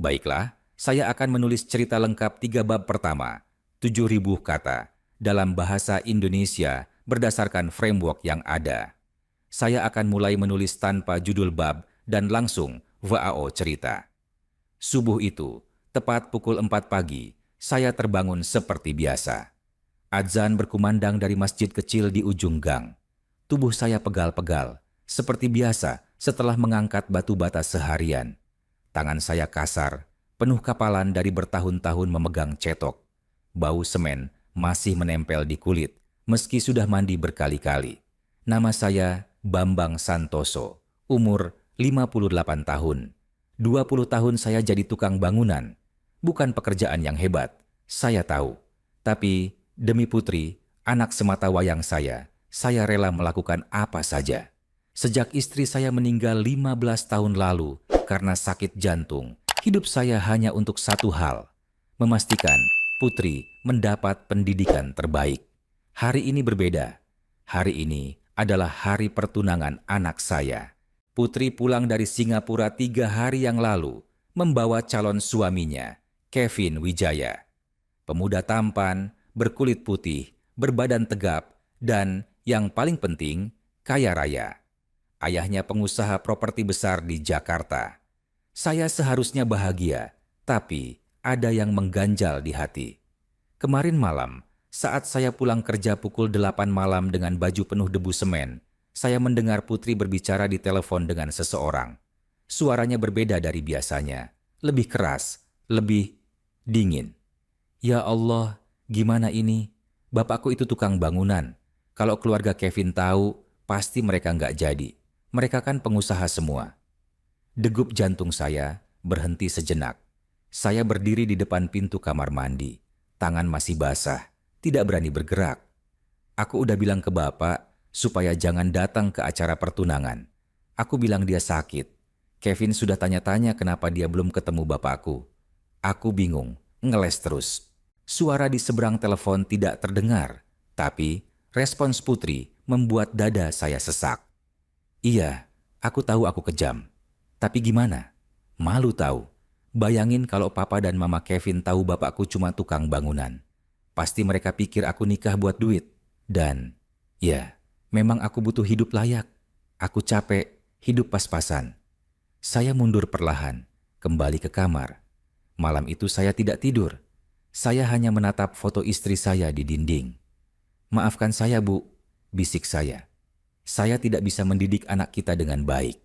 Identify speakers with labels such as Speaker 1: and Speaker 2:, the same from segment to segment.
Speaker 1: Baiklah, saya akan menulis cerita lengkap 3 bab pertama, 7.000 kata, dalam bahasa Indonesia berdasarkan framework yang ada. Saya akan mulai menulis tanpa judul bab dan langsung VAO cerita. Subuh itu, tepat pukul 4 pagi, saya terbangun seperti biasa. Adzan berkumandang dari masjid kecil di ujung gang. Tubuh saya pegal-pegal, seperti biasa setelah mengangkat batu bata seharian. Tangan saya kasar, penuh kapalan dari bertahun-tahun memegang cetok. Bau semen masih menempel di kulit, meski sudah mandi berkali-kali. Nama saya Bambang Santoso, umur 58 tahun. 20 tahun saya jadi tukang bangunan. Bukan pekerjaan yang hebat, saya tahu. Tapi demi Putri, anak semata wayang saya rela melakukan apa saja. Sejak istri saya meninggal 15 tahun lalu karena sakit jantung, hidup saya hanya untuk satu hal, memastikan Putri mendapat pendidikan terbaik. Hari ini berbeda. Hari ini adalah hari pertunangan anak saya. Putri pulang dari Singapura 3 hari yang lalu, membawa calon suaminya, Kevin Wijaya. Pemuda tampan, berkulit putih, berbadan tegap, dan yang paling penting, kaya raya. Ayahnya pengusaha properti besar di Jakarta. Saya seharusnya bahagia, tapi ada yang mengganjal di hati. Kemarin malam, saat saya pulang kerja pukul 8 malam dengan baju penuh debu semen, saya mendengar Putri berbicara di telepon dengan seseorang. Suaranya berbeda dari biasanya, lebih keras, lebih dingin. Ya Allah, gimana ini? Bapakku itu tukang bangunan. Kalau keluarga Kevin tahu, pasti mereka nggak jadi. Mereka kan pengusaha semua. Degup jantung saya berhenti sejenak. Saya berdiri di depan pintu kamar mandi. Tangan masih basah, tidak berani bergerak. Aku udah bilang ke bapak supaya jangan datang ke acara pertunangan. Aku bilang dia sakit. Kevin sudah tanya-tanya kenapa dia belum ketemu bapakku. Aku bingung, ngeles terus. Suara di seberang telepon tidak terdengar, tapi respons Putri membuat dada saya sesak. Iya, aku tahu aku kejam. Tapi gimana? Malu tahu. Bayangin kalau papa dan mama Kevin tahu bapakku cuma tukang bangunan. Pasti mereka pikir aku nikah buat duit. Dan, ya, memang aku butuh hidup layak. Aku capek, hidup pas-pasan. Saya mundur perlahan, kembali ke kamar. Malam itu saya tidak tidur. Saya hanya menatap foto istri saya di dinding. Maafkan saya, Bu, bisik saya. Saya tidak bisa mendidik anak kita dengan baik.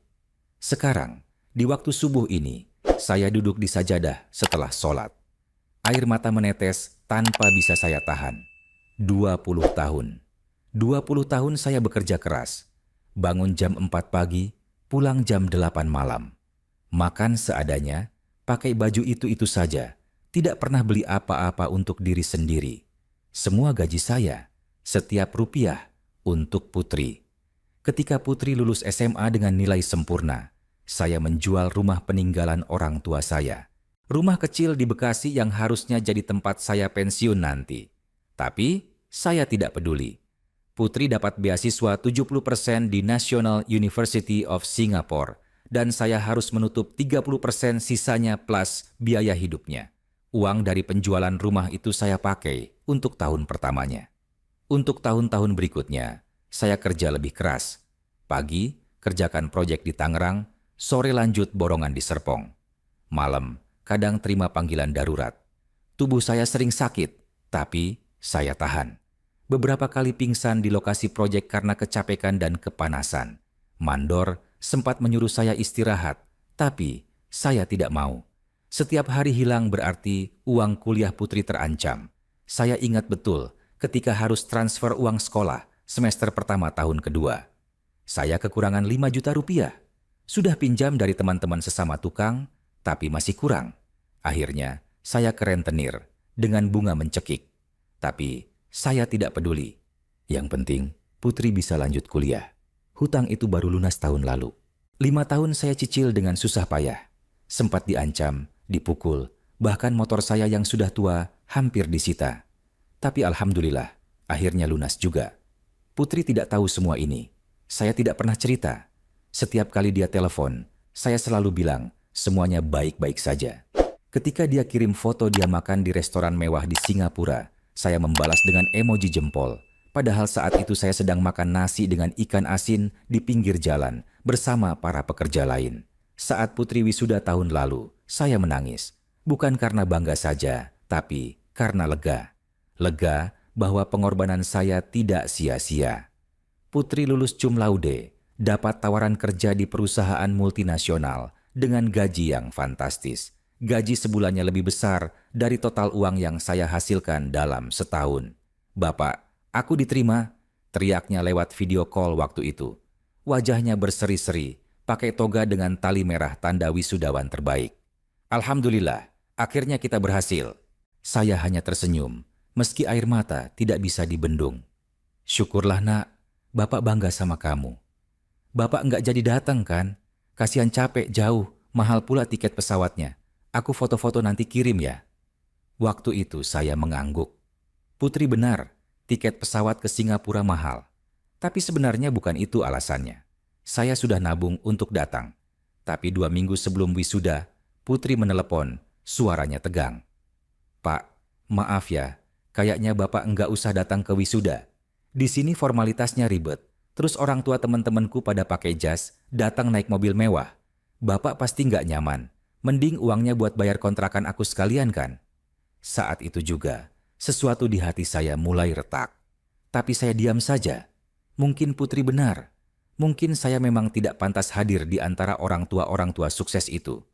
Speaker 1: Sekarang, di waktu subuh ini, saya duduk di sajadah setelah sholat. Air mata menetes tanpa bisa saya tahan. 20 tahun. 20 tahun saya bekerja keras. Bangun jam 4 pagi, pulang jam 8 malam. Makan seadanya, pakai baju itu-itu saja. Tidak pernah beli apa-apa untuk diri sendiri. Semua gaji saya, setiap rupiah, untuk Putri. Ketika Putri lulus SMA dengan nilai sempurna, saya menjual rumah peninggalan orang tua saya. Rumah kecil di Bekasi yang harusnya jadi tempat saya pensiun nanti. Tapi, saya tidak peduli. Putri dapat beasiswa 70% di National University of Singapore, dan saya harus menutup 30% sisanya plus biaya hidupnya. Uang dari penjualan rumah itu saya pakai untuk tahun pertamanya. Untuk tahun-tahun berikutnya, saya kerja lebih keras. Pagi, kerjakan proyek di Tangerang, sore lanjut borongan di Serpong. Malam, kadang terima panggilan darurat. Tubuh saya sering sakit, tapi saya tahan. Beberapa kali pingsan di lokasi proyek karena kecapekan dan kepanasan. Mandor sempat menyuruh saya istirahat, tapi saya tidak mau. Setiap hari hilang berarti uang kuliah Putri terancam. Saya ingat betul ketika harus transfer uang sekolah semester pertama tahun kedua. Saya kekurangan 5 juta rupiah. Sudah pinjam dari teman-teman sesama tukang, tapi masih kurang. Akhirnya, saya ke rentenir dengan bunga mencekik. Tapi, saya tidak peduli. Yang penting, Putri bisa lanjut kuliah. Hutang itu baru lunas tahun lalu. 5 tahun saya cicil dengan susah payah. Sempat diancam, dipukul, bahkan motor saya yang sudah tua hampir disita. Tapi alhamdulillah, akhirnya lunas juga. Putri tidak tahu semua ini. Saya tidak pernah cerita. Setiap kali dia telepon, saya selalu bilang semuanya baik-baik saja. Ketika dia kirim foto dia makan di restoran mewah di Singapura, saya membalas dengan emoji jempol. Padahal saat itu saya sedang makan nasi dengan ikan asin di pinggir jalan bersama para pekerja lain. Saat Putri wisuda tahun lalu, saya menangis. Bukan karena bangga saja, tapi karena lega. Lega bahwa pengorbanan saya tidak sia-sia. Putri lulus cum laude, dapat tawaran kerja di perusahaan multinasional dengan gaji yang fantastis. Gaji sebulannya lebih besar dari total uang yang saya hasilkan dalam setahun. "Bapak, aku diterima," teriaknya lewat video call waktu itu. Wajahnya berseri-seri, pakai toga dengan tali merah tanda wisudawan terbaik. "Alhamdulillah, akhirnya kita berhasil." Saya hanya tersenyum, meski air mata tidak bisa dibendung. "Syukurlah nak, Bapak bangga sama kamu." "Bapak nggak jadi datang kan? Kasihan capek jauh, mahal pula tiket pesawatnya. Aku foto-foto nanti kirim ya." Waktu itu saya mengangguk. Putri benar, tiket pesawat ke Singapura mahal. Tapi sebenarnya bukan itu alasannya. Saya sudah nabung untuk datang. Tapi 2 minggu sebelum wisuda, Putri menelepon, suaranya tegang. "Pak, maaf ya, kayaknya Bapak enggak usah datang ke wisuda. Di sini formalitasnya ribet. Terus orang tua teman-temanku pada pakai jas, datang naik mobil mewah. Bapak pasti nggak nyaman. Mending uangnya buat bayar kontrakan aku sekalian kan?" Saat itu juga, sesuatu di hati saya mulai retak. Tapi saya diam saja. Mungkin Putri benar. Mungkin saya memang tidak pantas hadir di antara orang tua sukses itu.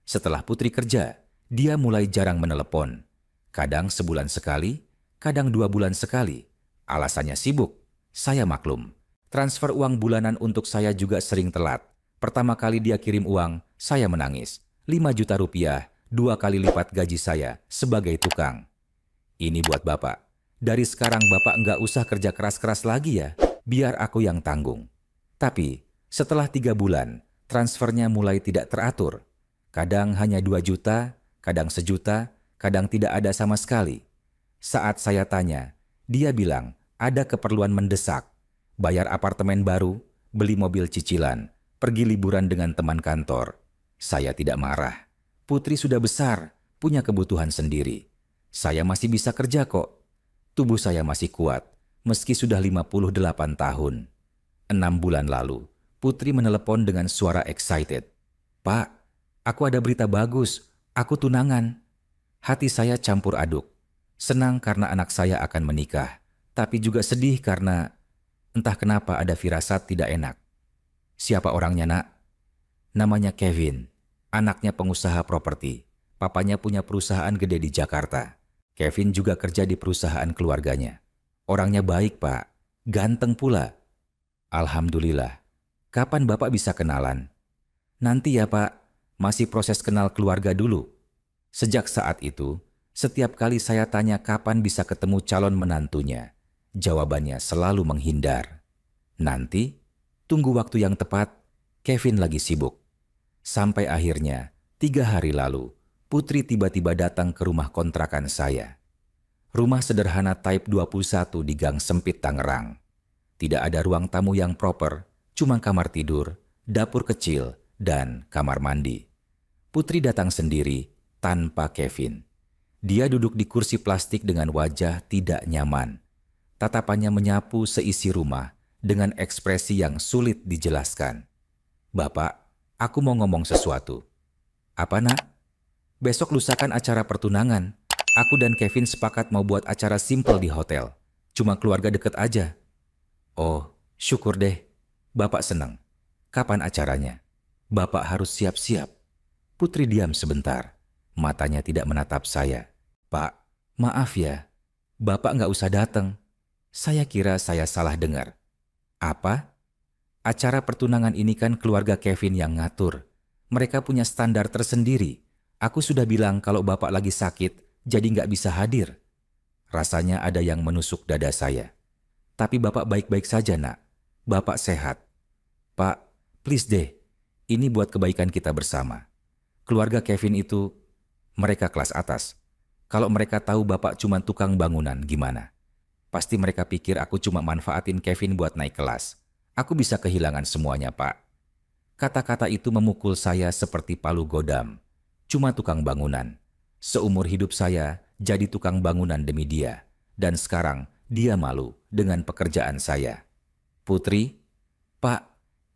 Speaker 1: Setelah Putri kerja, dia mulai jarang menelepon. Kadang sebulan sekali, kadang 2 bulan sekali. Alasannya sibuk. Saya maklum. Transfer uang bulanan untuk saya juga sering telat. Pertama kali dia kirim uang, saya menangis. 5 juta rupiah, 2 kali lipat gaji saya sebagai tukang. "Ini buat Bapak. Dari sekarang Bapak nggak usah kerja keras-keras lagi ya, biar aku yang tanggung." Tapi setelah 3 bulan, transfernya mulai tidak teratur. Kadang hanya 2 juta, kadang 1 juta, kadang tidak ada sama sekali. Saat saya tanya, dia bilang ada keperluan mendesak. Bayar apartemen baru, beli mobil cicilan, pergi liburan dengan teman kantor. Saya tidak marah. Putri sudah besar, punya kebutuhan sendiri. Saya masih bisa kerja kok. Tubuh saya masih kuat, meski sudah 58 tahun. 6 bulan lalu, Putri menelepon dengan suara excited. "Pak, aku ada berita bagus. Aku tunangan." Hati saya campur aduk. Senang karena anak saya akan menikah, tapi juga sedih karena entah kenapa ada firasat tidak enak. "Siapa orangnya, Nak?" "Namanya Kevin, anaknya pengusaha properti. Papanya punya perusahaan gede di Jakarta. Kevin juga kerja di perusahaan keluarganya. Orangnya baik, Pak. Ganteng pula." "Alhamdulillah. Kapan Bapak bisa kenalan?" "Nanti ya, Pak. Masih proses kenal keluarga dulu." Sejak saat itu, setiap kali saya tanya kapan bisa ketemu calon menantunya, jawabannya selalu menghindar. "Nanti, tunggu waktu yang tepat, Kevin lagi sibuk." Sampai akhirnya, 3 hari lalu, Putri tiba-tiba datang ke rumah kontrakan saya. Rumah sederhana Type 21 di Gang Sempit Tangerang. Tidak ada ruang tamu yang proper, cuma kamar tidur, dapur kecil, dan kamar mandi. Putri datang sendiri, tanpa Kevin. Dia duduk di kursi plastik dengan wajah tidak nyaman. Tatapannya menyapu seisi rumah dengan ekspresi yang sulit dijelaskan. "Bapak, aku mau ngomong sesuatu." "Apa, Nak?" "Besok lusakan acara pertunangan. Aku dan Kevin sepakat mau buat acara simpel di hotel. Cuma keluarga deket aja." "Oh, syukur deh. Bapak senang. Kapan acaranya?" "Bapak harus siap-siap." Putri diam sebentar. Matanya tidak menatap saya. "Pak, maaf ya. Bapak nggak usah datang." Saya kira saya salah dengar. "Apa?" "Acara pertunangan ini kan keluarga Kevin yang ngatur. Mereka punya standar tersendiri. Aku sudah bilang kalau Bapak lagi sakit, jadi nggak bisa hadir." Rasanya ada yang menusuk dada saya. "Tapi Bapak baik-baik saja, Nak. Bapak sehat." "Pak, please deh. Ini buat kebaikan kita bersama. Keluarga Kevin itu, mereka kelas atas. Kalau mereka tahu Bapak cuma tukang bangunan, gimana? Pasti mereka pikir aku cuma manfaatin Kevin buat naik kelas. Aku bisa kehilangan semuanya, Pak." Kata-kata itu memukul saya seperti palu godam. Cuma tukang bangunan. Seumur hidup saya jadi tukang bangunan demi dia, dan sekarang dia malu dengan pekerjaan saya. Putri, Pak,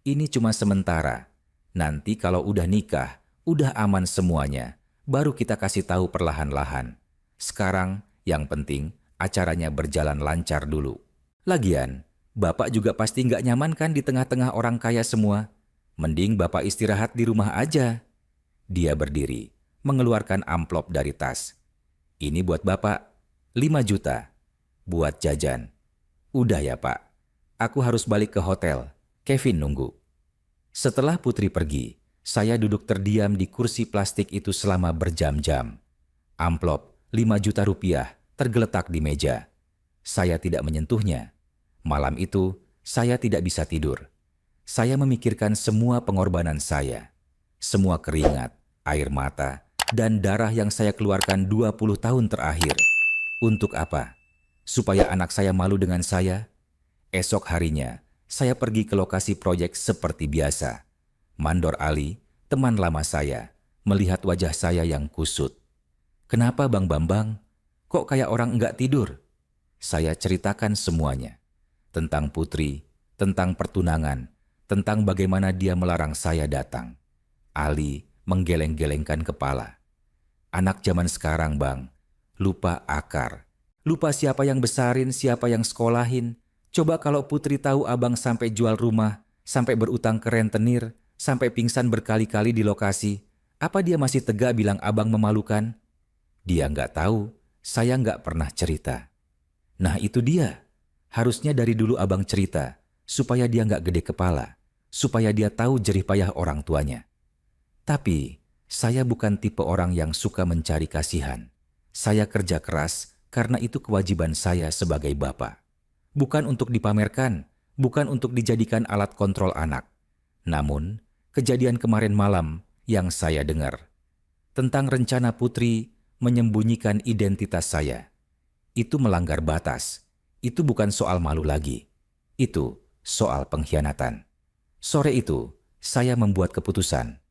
Speaker 1: ini cuma sementara. Nanti kalau udah nikah, udah aman semuanya, baru kita kasih tahu perlahan-lahan. Sekarang yang penting acaranya berjalan lancar dulu. Lagian, Bapak juga pasti nggak nyaman kan di tengah-tengah orang kaya semua. Mending Bapak istirahat di rumah aja. Dia berdiri, mengeluarkan amplop dari tas. Ini buat Bapak, 5 juta. Buat jajan. Udah ya Pak, aku harus balik ke hotel. Kevin nunggu. Setelah Putri pergi, saya duduk terdiam di kursi plastik itu selama berjam-jam. Amplop 5 juta rupiah tergeletak di meja. Saya tidak menyentuhnya. Malam itu, saya tidak bisa tidur. Saya memikirkan semua pengorbanan saya. Semua keringat, air mata, dan darah yang saya keluarkan 20 tahun terakhir. Untuk apa? Supaya anak saya malu dengan saya? Esok harinya, saya pergi ke lokasi proyek seperti biasa. Mandor Ali, teman lama saya, melihat wajah saya yang kusut. Kenapa Bang Bambang? Kok kayak orang enggak tidur? Saya ceritakan semuanya. Tentang Putri, tentang pertunangan, tentang bagaimana dia melarang saya datang. Ali menggeleng-gelengkan kepala. Anak zaman sekarang, Bang, lupa akar. Lupa siapa yang besarin, siapa yang sekolahin. Coba kalau Putri tahu Abang sampai jual rumah, sampai berutang ke rentenir, sampai pingsan berkali-kali di lokasi. Apa dia masih tega bilang Abang memalukan? Dia nggak tahu, saya nggak pernah cerita. Nah itu dia. Harusnya dari dulu Abang cerita, supaya dia nggak gede kepala, supaya dia tahu jerih payah orang tuanya. Tapi, saya bukan tipe orang yang suka mencari kasihan. Saya kerja keras karena itu kewajiban saya sebagai bapak. Bukan untuk dipamerkan, bukan untuk dijadikan alat kontrol anak. Namun, kejadian kemarin malam yang saya dengar tentang rencana Putri menyembunyikan identitas saya, itu melanggar batas. Itu bukan soal malu lagi. Itu soal pengkhianatan. Sore itu, saya membuat keputusan.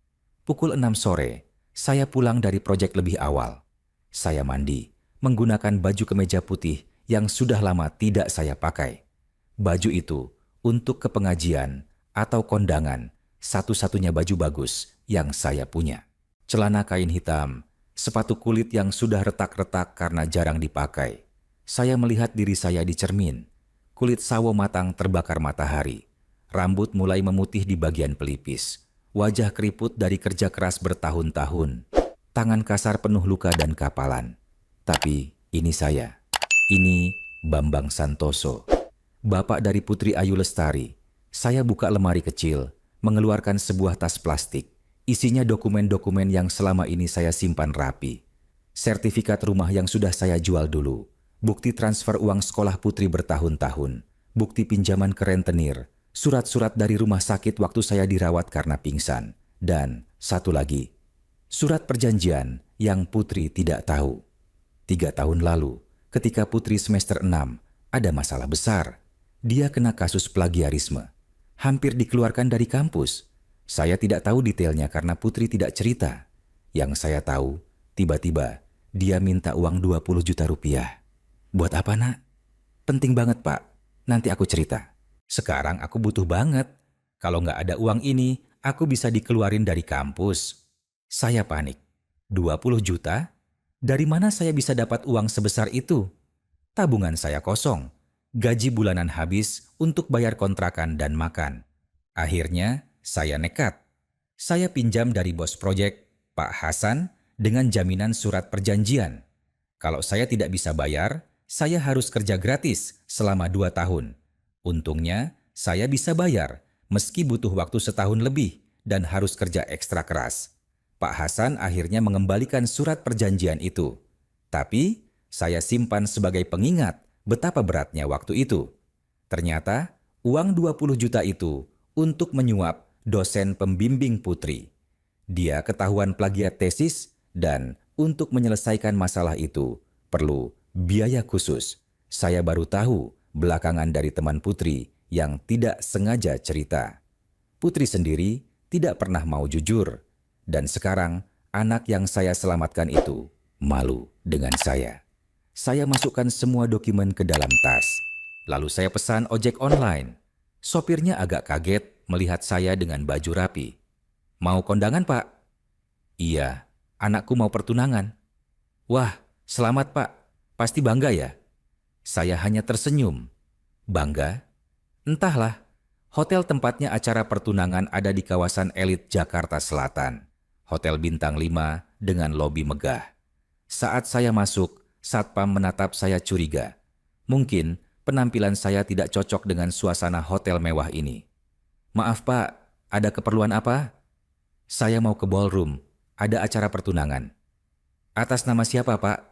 Speaker 1: Pukul 6 sore, saya pulang dari proyek lebih awal. Saya mandi, menggunakan baju kemeja putih yang sudah lama tidak saya pakai. Baju itu untuk ke pengajian atau kondangan, satu-satunya baju bagus yang saya punya. Celana kain hitam, sepatu kulit yang sudah retak-retak karena jarang dipakai. Saya melihat diri saya di cermin. Kulit sawo matang terbakar matahari. Rambut mulai memutih di bagian pelipis. Wajah keriput dari kerja keras bertahun-tahun. Tangan kasar penuh luka dan kapalan. Tapi ini saya. Ini Bambang Santoso. Bapak dari Putri Ayu Lestari. Saya buka lemari kecil, mengeluarkan sebuah tas plastik. Isinya dokumen-dokumen yang selama ini saya simpan rapi. Sertifikat rumah yang sudah saya jual dulu. Bukti transfer uang sekolah Putri bertahun-tahun, bukti pinjaman ke rentenir, surat-surat dari rumah sakit waktu saya dirawat karena pingsan, dan satu lagi, surat perjanjian yang Putri tidak tahu. 3 tahun lalu, ketika Putri semester 6, ada masalah besar. Dia kena kasus plagiarisme, hampir dikeluarkan dari kampus. Saya tidak tahu detailnya karena Putri tidak cerita. Yang saya tahu, tiba-tiba dia minta uang 20 juta rupiah. Buat apa, Nak? Penting banget, Pak. Nanti aku cerita. Sekarang aku butuh banget. Kalau nggak ada uang ini, aku bisa dikeluarin dari kampus. Saya panik. 20 juta? Dari mana saya bisa dapat uang sebesar itu? Tabungan saya kosong. Gaji bulanan habis untuk bayar kontrakan dan makan. Akhirnya, saya nekat. Saya pinjam dari bos proyek, Pak Hasan, dengan jaminan surat perjanjian. Kalau saya tidak bisa bayar, saya harus kerja gratis selama 2 tahun. Untungnya, saya bisa bayar, meski butuh waktu setahun lebih dan harus kerja ekstra keras. Pak Hasan akhirnya mengembalikan surat perjanjian itu. Tapi, saya simpan sebagai pengingat betapa beratnya waktu itu. Ternyata, uang 20 juta itu untuk menyuap dosen pembimbing Putri. Dia ketahuan plagiat tesis dan untuk menyelesaikan masalah itu perlu biaya khusus. Saya baru tahu belakangan dari teman Putri yang tidak sengaja cerita. Putri sendiri tidak pernah mau jujur. Dan sekarang anak yang saya selamatkan itu Malu dengan saya. Saya masukkan semua dokumen ke dalam tas. Lalu saya pesan ojek online. Sopirnya agak kaget melihat saya dengan baju rapi. Mau kondangan, Pak? Iya, anakku mau pertunangan. Wah, selamat, Pak. Pasti bangga ya? Saya hanya tersenyum. Bangga? Entahlah. Hotel tempatnya acara pertunangan ada di kawasan elit Jakarta Selatan. Hotel bintang 5 dengan lobi megah. Saat saya masuk, satpam menatap saya curiga. Mungkin penampilan saya tidak cocok dengan suasana hotel mewah ini. Maaf Pak, ada keperluan apa? Saya mau ke ballroom, ada acara pertunangan. Atas nama siapa Pak?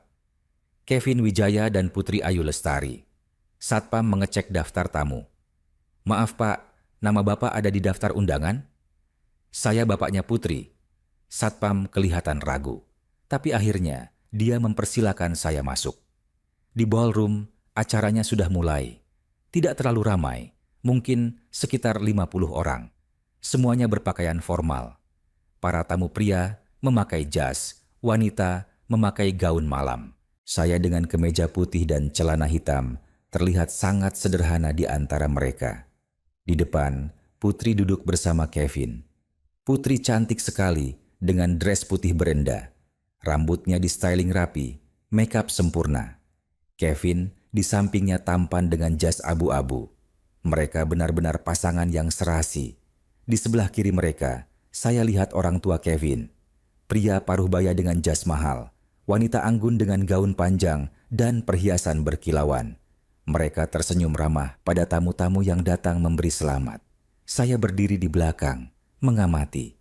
Speaker 1: Kevin Wijaya dan Putri Ayu Lestari. Satpam mengecek daftar tamu. Maaf Pak, nama Bapak ada di daftar undangan? Saya bapaknya Putri. Satpam kelihatan ragu, tapi akhirnya dia mempersilakan saya masuk. Di ballroom, acaranya sudah mulai. Tidak terlalu ramai, mungkin sekitar 50 orang. Semuanya berpakaian formal. Para tamu pria memakai jas, wanita memakai gaun malam. Saya dengan kemeja putih dan celana hitam terlihat sangat sederhana di antara mereka. Di depan, Putri duduk bersama Kevin. Putri cantik sekali dengan dress putih berenda. Rambutnya di-styling rapi, makeup sempurna. Kevin di sampingnya tampan dengan jas abu-abu. Mereka benar-benar pasangan yang serasi. Di sebelah kiri mereka, saya lihat orang tua Kevin. Pria paruh baya dengan jas mahal, wanita anggun dengan gaun panjang dan perhiasan berkilauan. Mereka tersenyum ramah pada tamu-tamu yang datang memberi selamat. Saya berdiri di belakang, mengamati.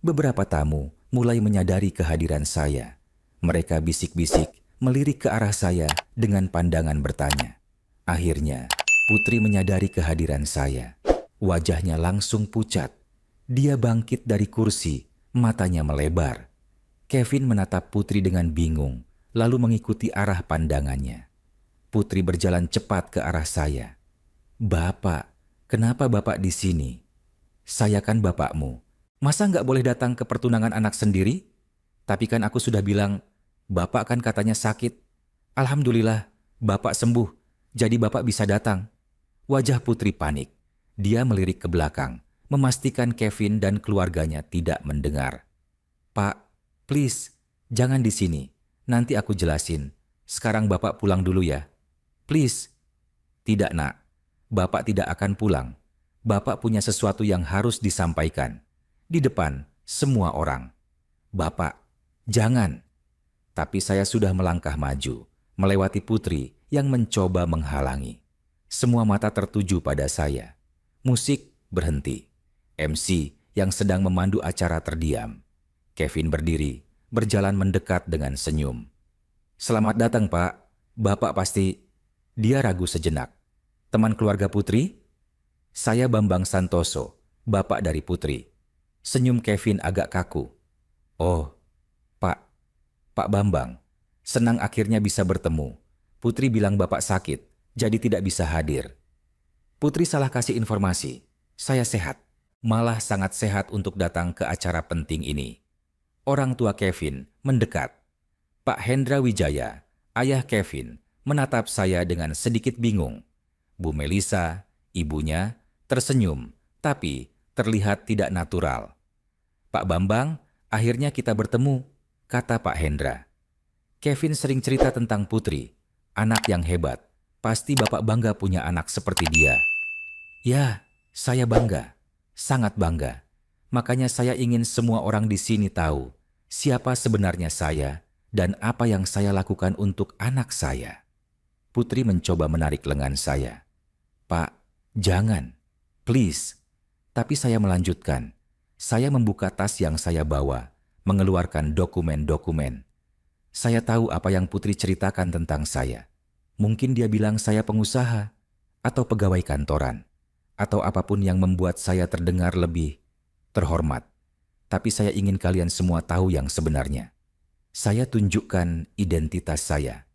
Speaker 1: Beberapa tamu mulai menyadari kehadiran saya. Mereka bisik-bisik, melirik ke arah saya dengan pandangan bertanya. Akhirnya, Putri menyadari kehadiran saya. Wajahnya langsung pucat. Dia bangkit dari kursi, matanya melebar. Kevin menatap Putri dengan bingung, lalu mengikuti arah pandangannya. Putri berjalan cepat ke arah saya. Bapak, kenapa Bapak di sini? Saya kan bapakmu. Masa nggak boleh datang ke pertunangan anak sendiri? Tapi kan aku sudah bilang, Bapak kan katanya sakit. Alhamdulillah, Bapak sembuh, jadi Bapak bisa datang. Wajah Putri panik. Dia melirik ke belakang, memastikan Kevin dan keluarganya tidak mendengar. Pak, please, jangan di sini. Nanti aku jelasin. Sekarang Bapak pulang dulu ya. Please. Tidak nak, Bapak tidak akan pulang. Bapak punya sesuatu yang harus disampaikan. Di depan semua orang. Bapak, jangan. Tapi saya sudah melangkah maju, melewati Putri yang mencoba menghalangi. Semua mata tertuju pada saya. Musik berhenti. MC yang sedang memandu acara terdiam. Kevin berdiri, berjalan mendekat dengan senyum. Selamat datang Pak, Bapak pasti... Dia ragu sejenak. Teman keluarga Putri? Saya Bambang Santoso, bapak dari Putri. Senyum Kevin agak kaku. Oh, Pak Bambang, senang akhirnya bisa bertemu. Putri bilang bapak sakit, jadi tidak bisa hadir. Putri salah kasih informasi. Saya sehat, malah sangat sehat untuk datang ke acara penting ini. Orang tua Kevin mendekat. Pak Hendra Wijaya, ayah Kevin, menatap saya dengan sedikit bingung. Bu Melisa, ibunya, tersenyum, tapi terlihat tidak natural. Pak Bambang, akhirnya kita bertemu, kata Pak Hendra. Kevin sering cerita tentang Putri, anak yang hebat. Pasti Bapak bangga punya anak seperti dia. Ya, saya bangga, sangat bangga. Makanya saya ingin semua orang di sini tahu siapa sebenarnya saya dan apa yang saya lakukan untuk anak saya. Putri mencoba menarik lengan saya. Pak, jangan. Please. Tapi saya melanjutkan. Saya membuka tas yang saya bawa, mengeluarkan dokumen-dokumen. Saya tahu apa yang Putri ceritakan tentang saya. Mungkin dia bilang saya pengusaha, atau pegawai kantoran, atau apapun yang membuat saya terdengar lebih terhormat. Tapi saya ingin kalian semua tahu yang sebenarnya. Saya tunjukkan identitas saya.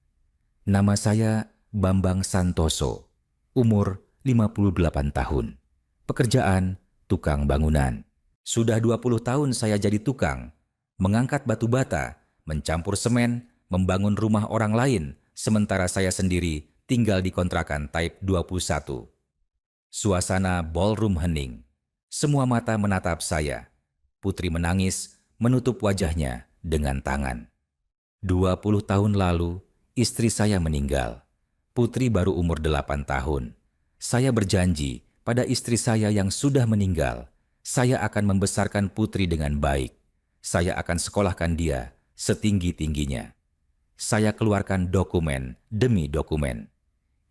Speaker 1: Nama saya Bambang Santoso, umur 58 tahun. Pekerjaan, tukang bangunan. Sudah 20 tahun saya jadi tukang, mengangkat batu bata, mencampur semen, membangun rumah orang lain, sementara saya sendiri tinggal di kontrakan Type 21. Suasana ballroom hening. Semua mata menatap saya. Putri menangis, menutup wajahnya dengan tangan. 20 tahun lalu, istri saya meninggal. Putri baru umur 8 tahun. Saya berjanji pada istri saya yang sudah meninggal, saya akan membesarkan Putri dengan baik. Saya akan sekolahkan dia setinggi-tingginya. Saya keluarkan dokumen demi dokumen.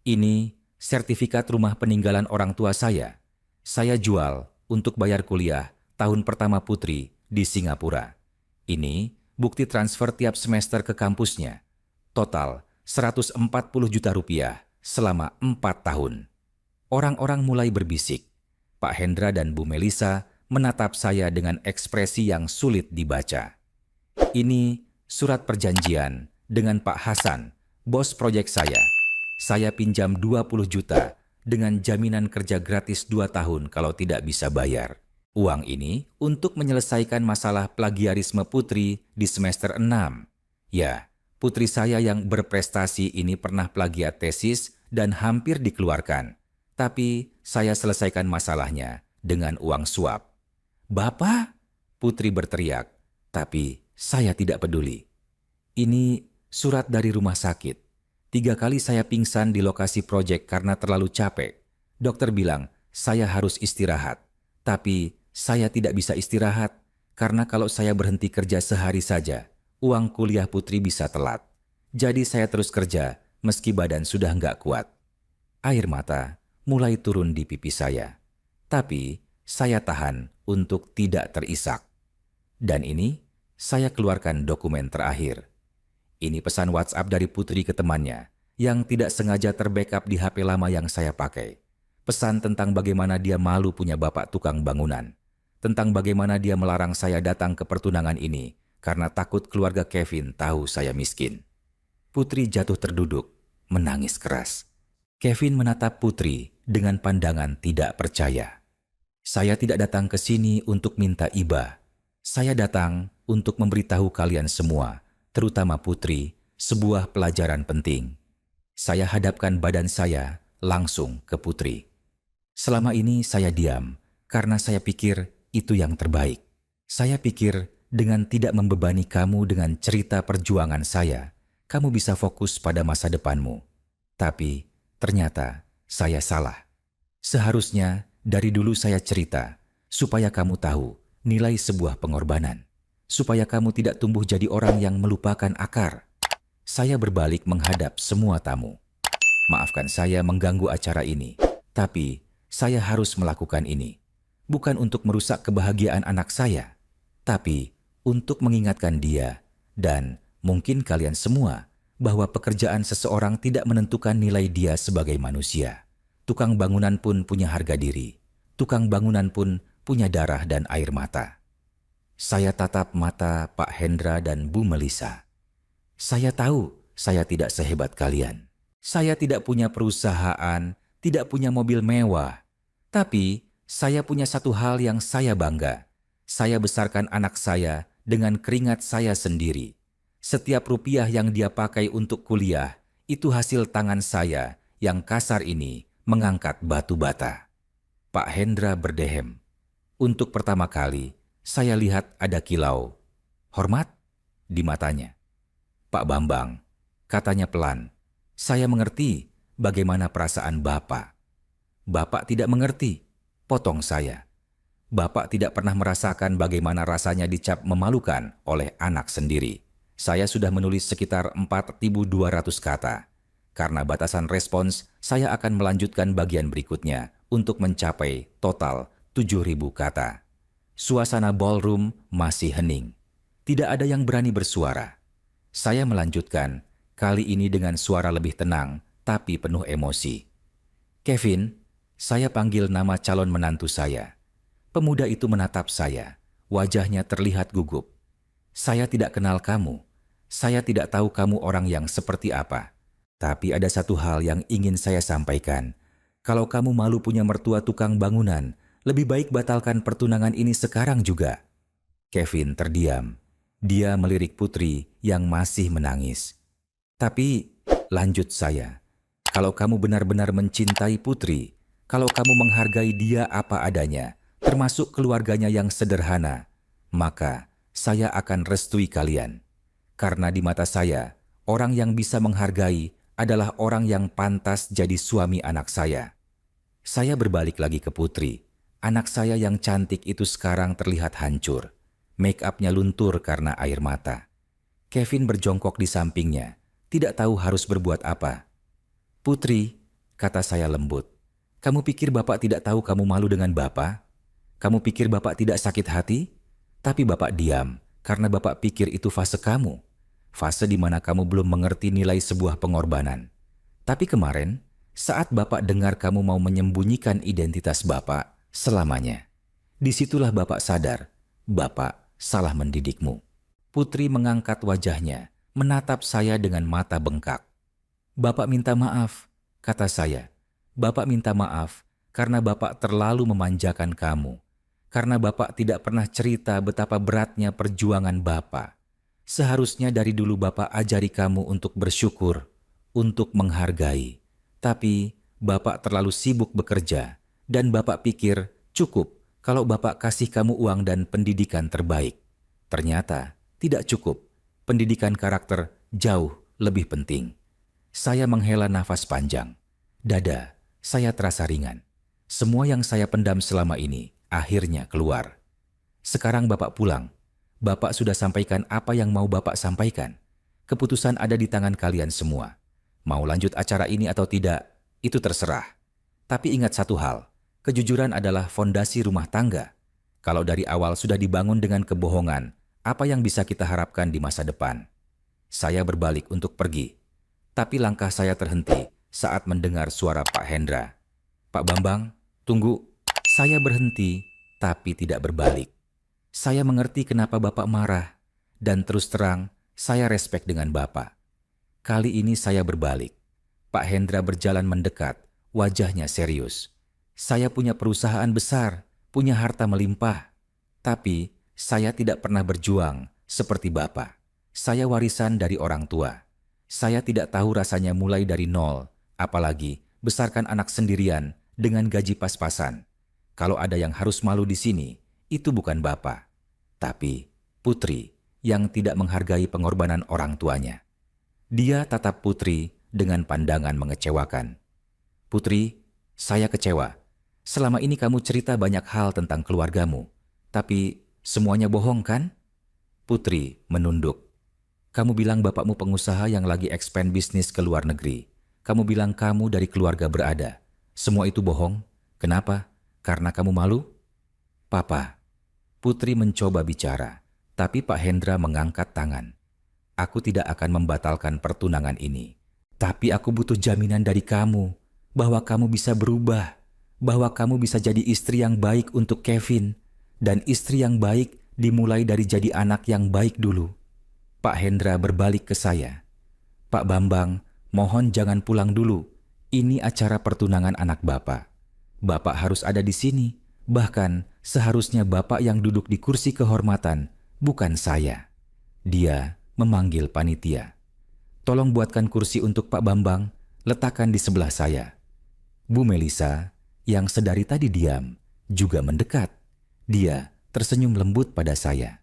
Speaker 1: Ini sertifikat rumah peninggalan orang tua saya. Saya jual untuk bayar kuliah tahun pertama Putri di Singapura. Ini bukti transfer tiap semester ke kampusnya. Total 140 juta rupiah selama 4 tahun. Orang-orang mulai berbisik. Pak Hendra dan Bu Melisa menatap saya dengan ekspresi yang sulit dibaca. Ini surat perjanjian dengan Pak Hasan, bos proyek saya. Saya pinjam 20 juta dengan jaminan kerja gratis 2 tahun kalau tidak bisa bayar. Uang ini untuk menyelesaikan masalah plagiarisme Putri di semester 6. Ya, putri saya yang berprestasi ini pernah plagiat tesis dan hampir dikeluarkan. Tapi saya selesaikan masalahnya dengan uang suap. "Bapak?" Putri berteriak, tapi saya tidak peduli. Ini surat dari rumah sakit. 3 kali saya pingsan di lokasi proyek karena terlalu capek. Dokter bilang saya harus istirahat. Tapi saya tidak bisa istirahat karena kalau saya berhenti kerja sehari saja, uang kuliah Putri bisa telat. Jadi saya terus kerja meski badan sudah nggak kuat. Air mata mulai turun di pipi saya. Tapi saya tahan untuk tidak terisak. Dan ini saya keluarkan dokumen terakhir. Ini pesan WhatsApp dari Putri ke temannya yang tidak sengaja terbackup di HP lama yang saya pakai. Pesan tentang bagaimana dia malu punya bapak tukang bangunan. Tentang bagaimana dia melarang saya datang ke pertunangan ini karena takut keluarga Kevin tahu saya miskin. Putri jatuh terduduk, menangis keras. Kevin menatap Putri dengan pandangan tidak percaya. "Saya tidak datang ke sini untuk minta iba. Saya datang untuk memberitahu kalian semua, terutama Putri, sebuah pelajaran penting." Saya hadapkan badan saya langsung ke Putri. Selama ini saya diam karena saya pikir itu yang terbaik. Saya pikir dengan tidak membebani kamu dengan cerita perjuangan saya, kamu bisa fokus pada masa depanmu. Tapi ternyata saya salah. Seharusnya dari dulu saya cerita supaya kamu tahu nilai sebuah pengorbanan. Supaya kamu tidak tumbuh jadi orang yang melupakan akar. Saya berbalik menghadap semua tamu. "Maafkan saya mengganggu acara ini, tapi saya harus melakukan ini. Bukan untuk merusak kebahagiaan anak saya, tapi untuk mengingatkan dia dan mungkin kalian semua bahwa pekerjaan seseorang tidak menentukan nilai dia sebagai manusia. Tukang bangunan pun punya harga diri. Tukang bangunan pun punya darah dan air mata." Saya tatap mata Pak Hendra dan Bu Melisa. "Saya tahu saya tidak sehebat kalian. Saya tidak punya perusahaan, tidak punya mobil mewah. Tapi saya punya satu hal yang saya bangga. Saya besarkan anak saya dengan keringat saya sendiri. Setiap rupiah yang dia pakai untuk kuliah, itu hasil tangan saya yang kasar ini mengangkat batu bata." Pak Hendra berdehem. Untuk pertama kali, saya lihat ada kilau hormat di matanya. "Pak Bambang," katanya pelan, "saya mengerti bagaimana perasaan Bapak." "Bapak tidak mengerti," potong saya. "Bapak tidak pernah merasakan bagaimana rasanya dicap memalukan oleh anak sendiri. Saya sudah menulis sekitar 4.200 kata. Karena batasan respons, saya akan melanjutkan bagian berikutnya untuk mencapai total 7.000 kata." Suasana ballroom masih hening. Tidak ada yang berani bersuara. Saya melanjutkan, kali ini dengan suara lebih tenang, tapi penuh emosi. "Kevin," saya panggil nama calon menantu saya. Pemuda itu menatap saya. Wajahnya terlihat gugup. "Saya tidak kenal kamu. Saya tidak tahu kamu orang yang seperti apa. Tapi ada satu hal yang ingin saya sampaikan. Kalau kamu malu punya mertua tukang bangunan, lebih baik batalkan pertunangan ini sekarang juga." Kevin terdiam. Dia melirik Putri yang masih menangis. Tapi, lanjut saya, kalau kamu benar-benar mencintai Putri, kalau kamu menghargai dia apa adanya, termasuk keluarganya yang sederhana, maka saya akan restui kalian. Karena di mata saya, orang yang bisa menghargai adalah orang yang pantas jadi suami anak saya. Saya berbalik lagi ke Putri. Anak saya yang cantik itu sekarang terlihat hancur. Make up-nya luntur karena air mata. Kevin berjongkok di sampingnya, tidak tahu harus berbuat apa. Putri, kata saya lembut, kamu pikir Bapak tidak tahu kamu malu dengan Bapak? Kamu pikir Bapak tidak sakit hati? Tapi Bapak diam, karena Bapak pikir itu fase kamu. Fase di mana kamu belum mengerti nilai sebuah pengorbanan. Tapi kemarin, saat Bapak dengar kamu mau menyembunyikan identitas Bapak selamanya, disitulah Bapak sadar, Bapak salah mendidikmu. Putri mengangkat wajahnya, menatap saya dengan mata bengkak. Bapak minta maaf, kata saya. Bapak minta maaf karena Bapak terlalu memanjakan kamu. Karena Bapak tidak pernah cerita betapa beratnya perjuangan Bapak. Seharusnya dari dulu Bapak ajari kamu untuk bersyukur, untuk menghargai. Tapi Bapak terlalu sibuk bekerja dan Bapak pikir cukup kalau Bapak kasih kamu uang dan pendidikan terbaik. Ternyata tidak cukup. Pendidikan karakter jauh lebih penting. Saya menghela nafas panjang. Dada saya terasa ringan. Semua yang saya pendam selama ini akhirnya keluar. Sekarang Bapak pulang. Bapak sudah sampaikan apa yang mau Bapak sampaikan. Keputusan ada di tangan kalian semua. Mau lanjut acara ini atau tidak, itu terserah. Tapi ingat satu hal, kejujuran adalah fondasi rumah tangga. Kalau dari awal sudah dibangun dengan kebohongan, apa yang bisa kita harapkan di masa depan? Saya berbalik untuk pergi. Tapi langkah saya terhenti saat mendengar suara Pak Hendra. Pak Bambang, tunggu. Saya berhenti, tapi tidak berbalik. Saya mengerti kenapa Bapak marah, dan terus terang, saya respek dengan Bapak. Kali ini saya berbalik. Pak Hendra berjalan mendekat, wajahnya serius. Saya punya perusahaan besar, punya harta melimpah. Tapi, saya tidak pernah berjuang seperti Bapak. Saya warisan dari orang tua. Saya tidak tahu rasanya mulai dari nol, apalagi besarkan anak sendirian dengan gaji pas-pasan. Kalau ada yang harus malu di sini, itu bukan Bapak, tapi Putri yang tidak menghargai pengorbanan orang tuanya. Dia tatap Putri dengan pandangan mengecewakan. Putri, saya kecewa. Selama ini kamu cerita banyak hal tentang keluargamu, tapi semuanya bohong kan? Putri menunduk. Kamu bilang bapakmu pengusaha yang lagi expand bisnis ke luar negeri. Kamu bilang kamu dari keluarga berada. Semua itu bohong. Kenapa? Karena kamu malu? Papa. Putri mencoba bicara, tapi Pak Hendra mengangkat tangan. Aku tidak akan membatalkan pertunangan ini. Tapi aku butuh jaminan dari kamu, bahwa kamu bisa berubah, bahwa kamu bisa jadi istri yang baik untuk Kevin, dan istri yang baik dimulai dari jadi anak yang baik dulu. Pak Hendra berbalik ke saya. Pak Bambang, mohon jangan pulang dulu. Ini acara pertunangan anak Bapak. Bapak harus ada di sini. Bahkan seharusnya Bapak yang duduk di kursi kehormatan, bukan saya. Dia memanggil panitia. Tolong buatkan kursi untuk Pak Bambang, letakkan di sebelah saya. Bu Melisa, yang sedari tadi diam, juga mendekat. Dia tersenyum lembut pada saya.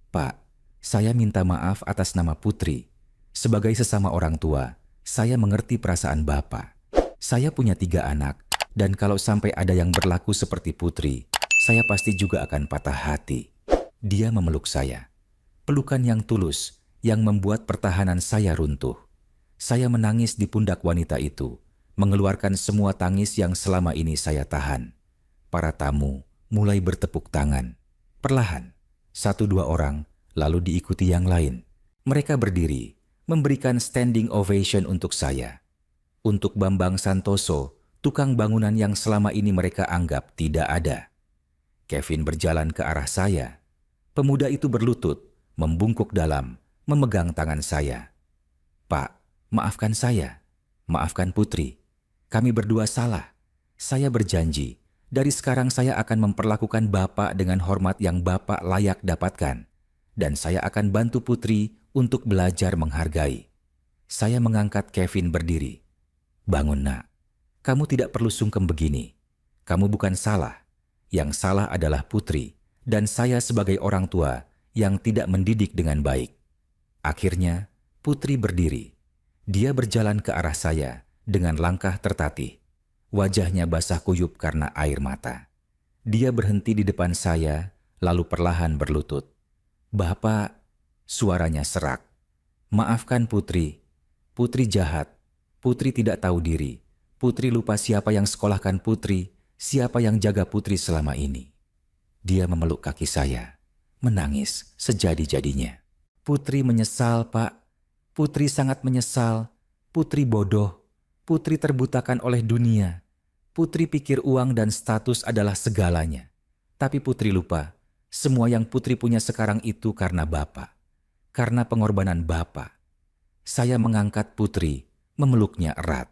Speaker 1: Pak, saya minta maaf atas nama Putri. Sebagai sesama orang tua, saya mengerti perasaan Bapak. Saya punya 3 anak, dan kalau sampai ada yang berlaku seperti Putri, saya pasti juga akan patah hati. Dia memeluk saya. Pelukan yang tulus, yang membuat pertahanan saya runtuh. Saya menangis di pundak wanita itu, mengeluarkan semua tangis yang selama ini saya tahan. Para tamu mulai bertepuk tangan. Perlahan, 1-2 orang, lalu diikuti yang lain. Mereka berdiri, memberikan standing ovation untuk saya. Untuk Bambang Santoso, tukang bangunan yang selama ini mereka anggap tidak ada. Kevin berjalan ke arah saya. Pemuda itu berlutut, membungkuk dalam, memegang tangan saya. Pak, maafkan saya. Maafkan Putri. Kami berdua salah. Saya berjanji, dari sekarang saya akan memperlakukan Bapak dengan hormat yang Bapak layak dapatkan. dan saya akan bantu Putri untuk belajar menghargai. Saya mengangkat Kevin berdiri. Bangun nak, kamu tidak perlu sungkem begini. Kamu bukan salah. Yang salah adalah Putri dan saya sebagai orang tua yang tidak mendidik dengan baik. Akhirnya, Putri berdiri. Dia berjalan ke arah saya dengan langkah tertatih. Wajahnya basah kuyup karena air mata. Dia berhenti di depan saya, lalu perlahan berlutut. "Bapak," suaranya serak. "Maafkan Putri. Putri jahat. Putri tidak tahu diri. Putri lupa siapa yang sekolahkan Putri, siapa yang jaga Putri selama ini." Dia memeluk kaki saya, menangis sejadi-jadinya. "Putri menyesal, Pak. Putri sangat menyesal. Putri bodoh. Putri terbutakan oleh dunia. Putri pikir uang dan status adalah segalanya. Tapi Putri lupa, semua yang Putri punya sekarang itu karena Bapak. Karena pengorbanan Bapak." Saya mengangkat Putri, memeluknya erat.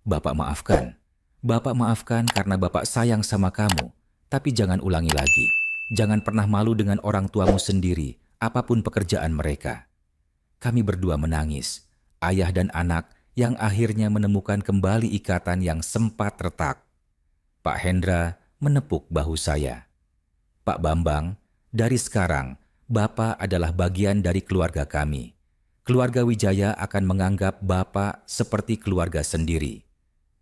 Speaker 1: "Bapak maafkan. Bapak maafkan karena Bapak sayang sama kamu. Tapi jangan ulangi lagi. Jangan pernah malu dengan orang tuamu sendiri, apapun pekerjaan mereka." Kami berdua menangis, ayah dan anak yang akhirnya menemukan kembali ikatan yang sempat retak. Pak Hendra menepuk bahu saya. "Pak Bambang, dari sekarang, Bapak adalah bagian dari keluarga kami. Keluarga Wijaya akan menganggap Bapak seperti keluarga sendiri."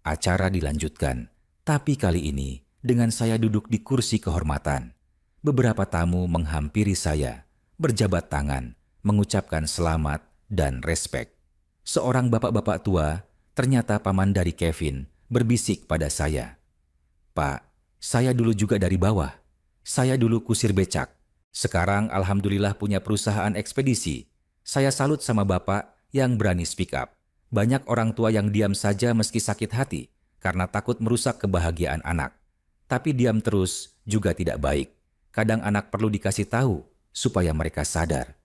Speaker 1: Acara dilanjutkan, tapi kali ini dengan saya duduk di kursi kehormatan. Beberapa tamu menghampiri saya, berjabat tangan, mengucapkan selamat dan respek. Seorang bapak-bapak tua, ternyata paman dari Kevin, berbisik pada saya. "Pak, saya dulu juga dari bawah. Saya dulu kusir becak. Sekarang alhamdulillah punya perusahaan ekspedisi. Saya salut sama Bapak yang berani speak up. Banyak orang tua yang diam saja meski sakit hati karena takut merusak kebahagiaan anak. Tapi diam terus juga tidak baik. Kadang anak perlu dikasih tahu supaya mereka sadar."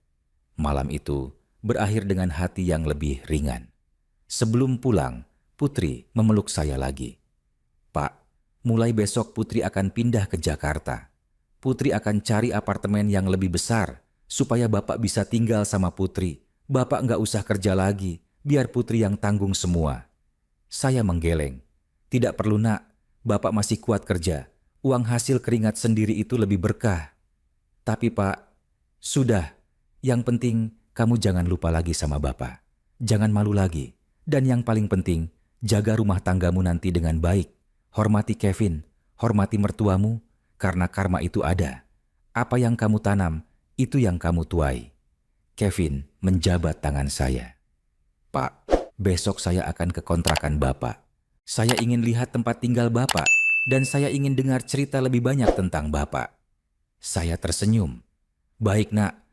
Speaker 1: Malam itu berakhir dengan hati yang lebih ringan. Sebelum pulang, Putri memeluk saya lagi. "Pak, mulai besok Putri akan pindah ke Jakarta. Putri akan cari apartemen yang lebih besar supaya Bapak bisa tinggal sama Putri. Bapak nggak usah kerja lagi, biar Putri yang tanggung semua." Saya menggeleng. "Tidak perlu nak, Bapak masih kuat kerja. Uang hasil keringat sendiri itu lebih berkah." "Tapi Pak, sudah. Yang penting kamu jangan lupa lagi sama Bapak. Jangan malu lagi. Dan yang paling penting, jaga rumah tanggamu nanti dengan baik. Hormati Kevin, hormati mertuamu, karena karma itu ada. Apa yang kamu tanam, itu yang kamu tuai." Kevin menjabat tangan saya. "Pak, besok saya akan ke kontrakan Bapak. Saya ingin lihat tempat tinggal Bapak, dan saya ingin dengar cerita lebih banyak tentang Bapak." Saya tersenyum. "Baik nak,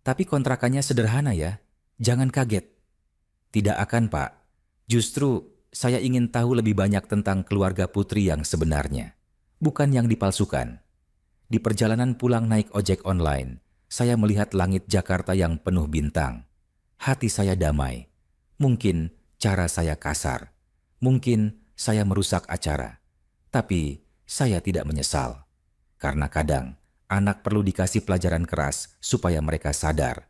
Speaker 1: tapi kontrakannya sederhana ya, jangan kaget." "Tidak akan Pak, justru saya ingin tahu lebih banyak tentang keluarga Putri yang sebenarnya, bukan yang dipalsukan." Di perjalanan pulang naik ojek online, saya melihat langit Jakarta yang penuh bintang. Hati saya damai. Mungkin cara saya kasar. Mungkin saya merusak acara. Tapi saya tidak menyesal. Karena kadang anak perlu dikasih pelajaran keras supaya mereka sadar.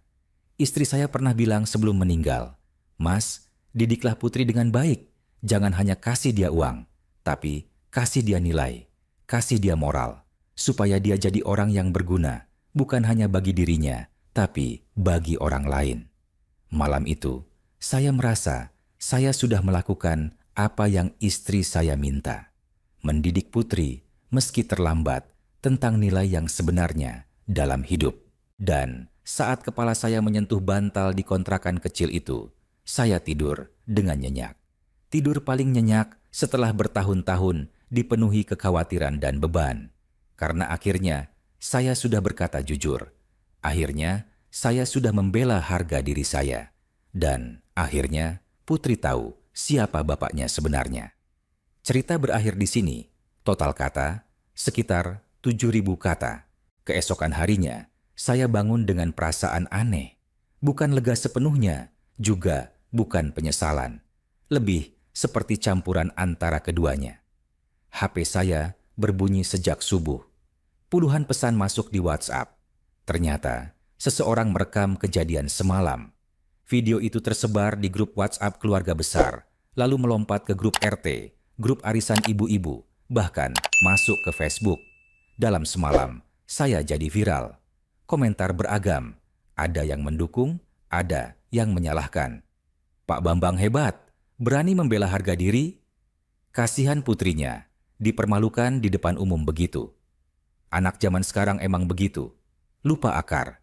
Speaker 1: Istri saya pernah bilang sebelum meninggal, "Mas, didiklah Putri dengan baik. Jangan hanya kasih dia uang, tapi kasih dia nilai, kasih dia moral. Supaya dia jadi orang yang berguna, bukan hanya bagi dirinya, tapi bagi orang lain." Malam itu, saya merasa saya sudah melakukan apa yang istri saya minta. Mendidik Putri meski terlambat tentang nilai yang sebenarnya dalam hidup. Dan saat kepala saya menyentuh bantal di kontrakan kecil itu, saya tidur dengan nyenyak. Tidur paling nyenyak setelah bertahun-tahun dipenuhi kekhawatiran dan beban. Karena akhirnya saya sudah berkata jujur. Akhirnya saya sudah membela harga diri saya. Dan akhirnya Putri tahu siapa bapaknya sebenarnya. Cerita berakhir di sini. Total kata sekitar 7.000 kata. Keesokan harinya saya bangun dengan perasaan aneh. Bukan lega sepenuhnya, juga bukan penyesalan. Lebih seperti campuran antara keduanya. HP saya berbunyi sejak subuh. Puluhan pesan masuk di WhatsApp. Ternyata Seseorang merekam kejadian semalam. Video itu tersebar di grup WhatsApp keluarga besar, lalu melompat ke grup RT, grup arisan ibu-ibu, bahkan masuk ke Facebook. Dalam semalam, saya jadi viral. Komentar beragam, ada yang mendukung, ada yang menyalahkan. Pak Bambang hebat, berani membela harga diri. Kasihan putrinya, dipermalukan di depan umum begitu. Anak zaman sekarang emang begitu, lupa akar.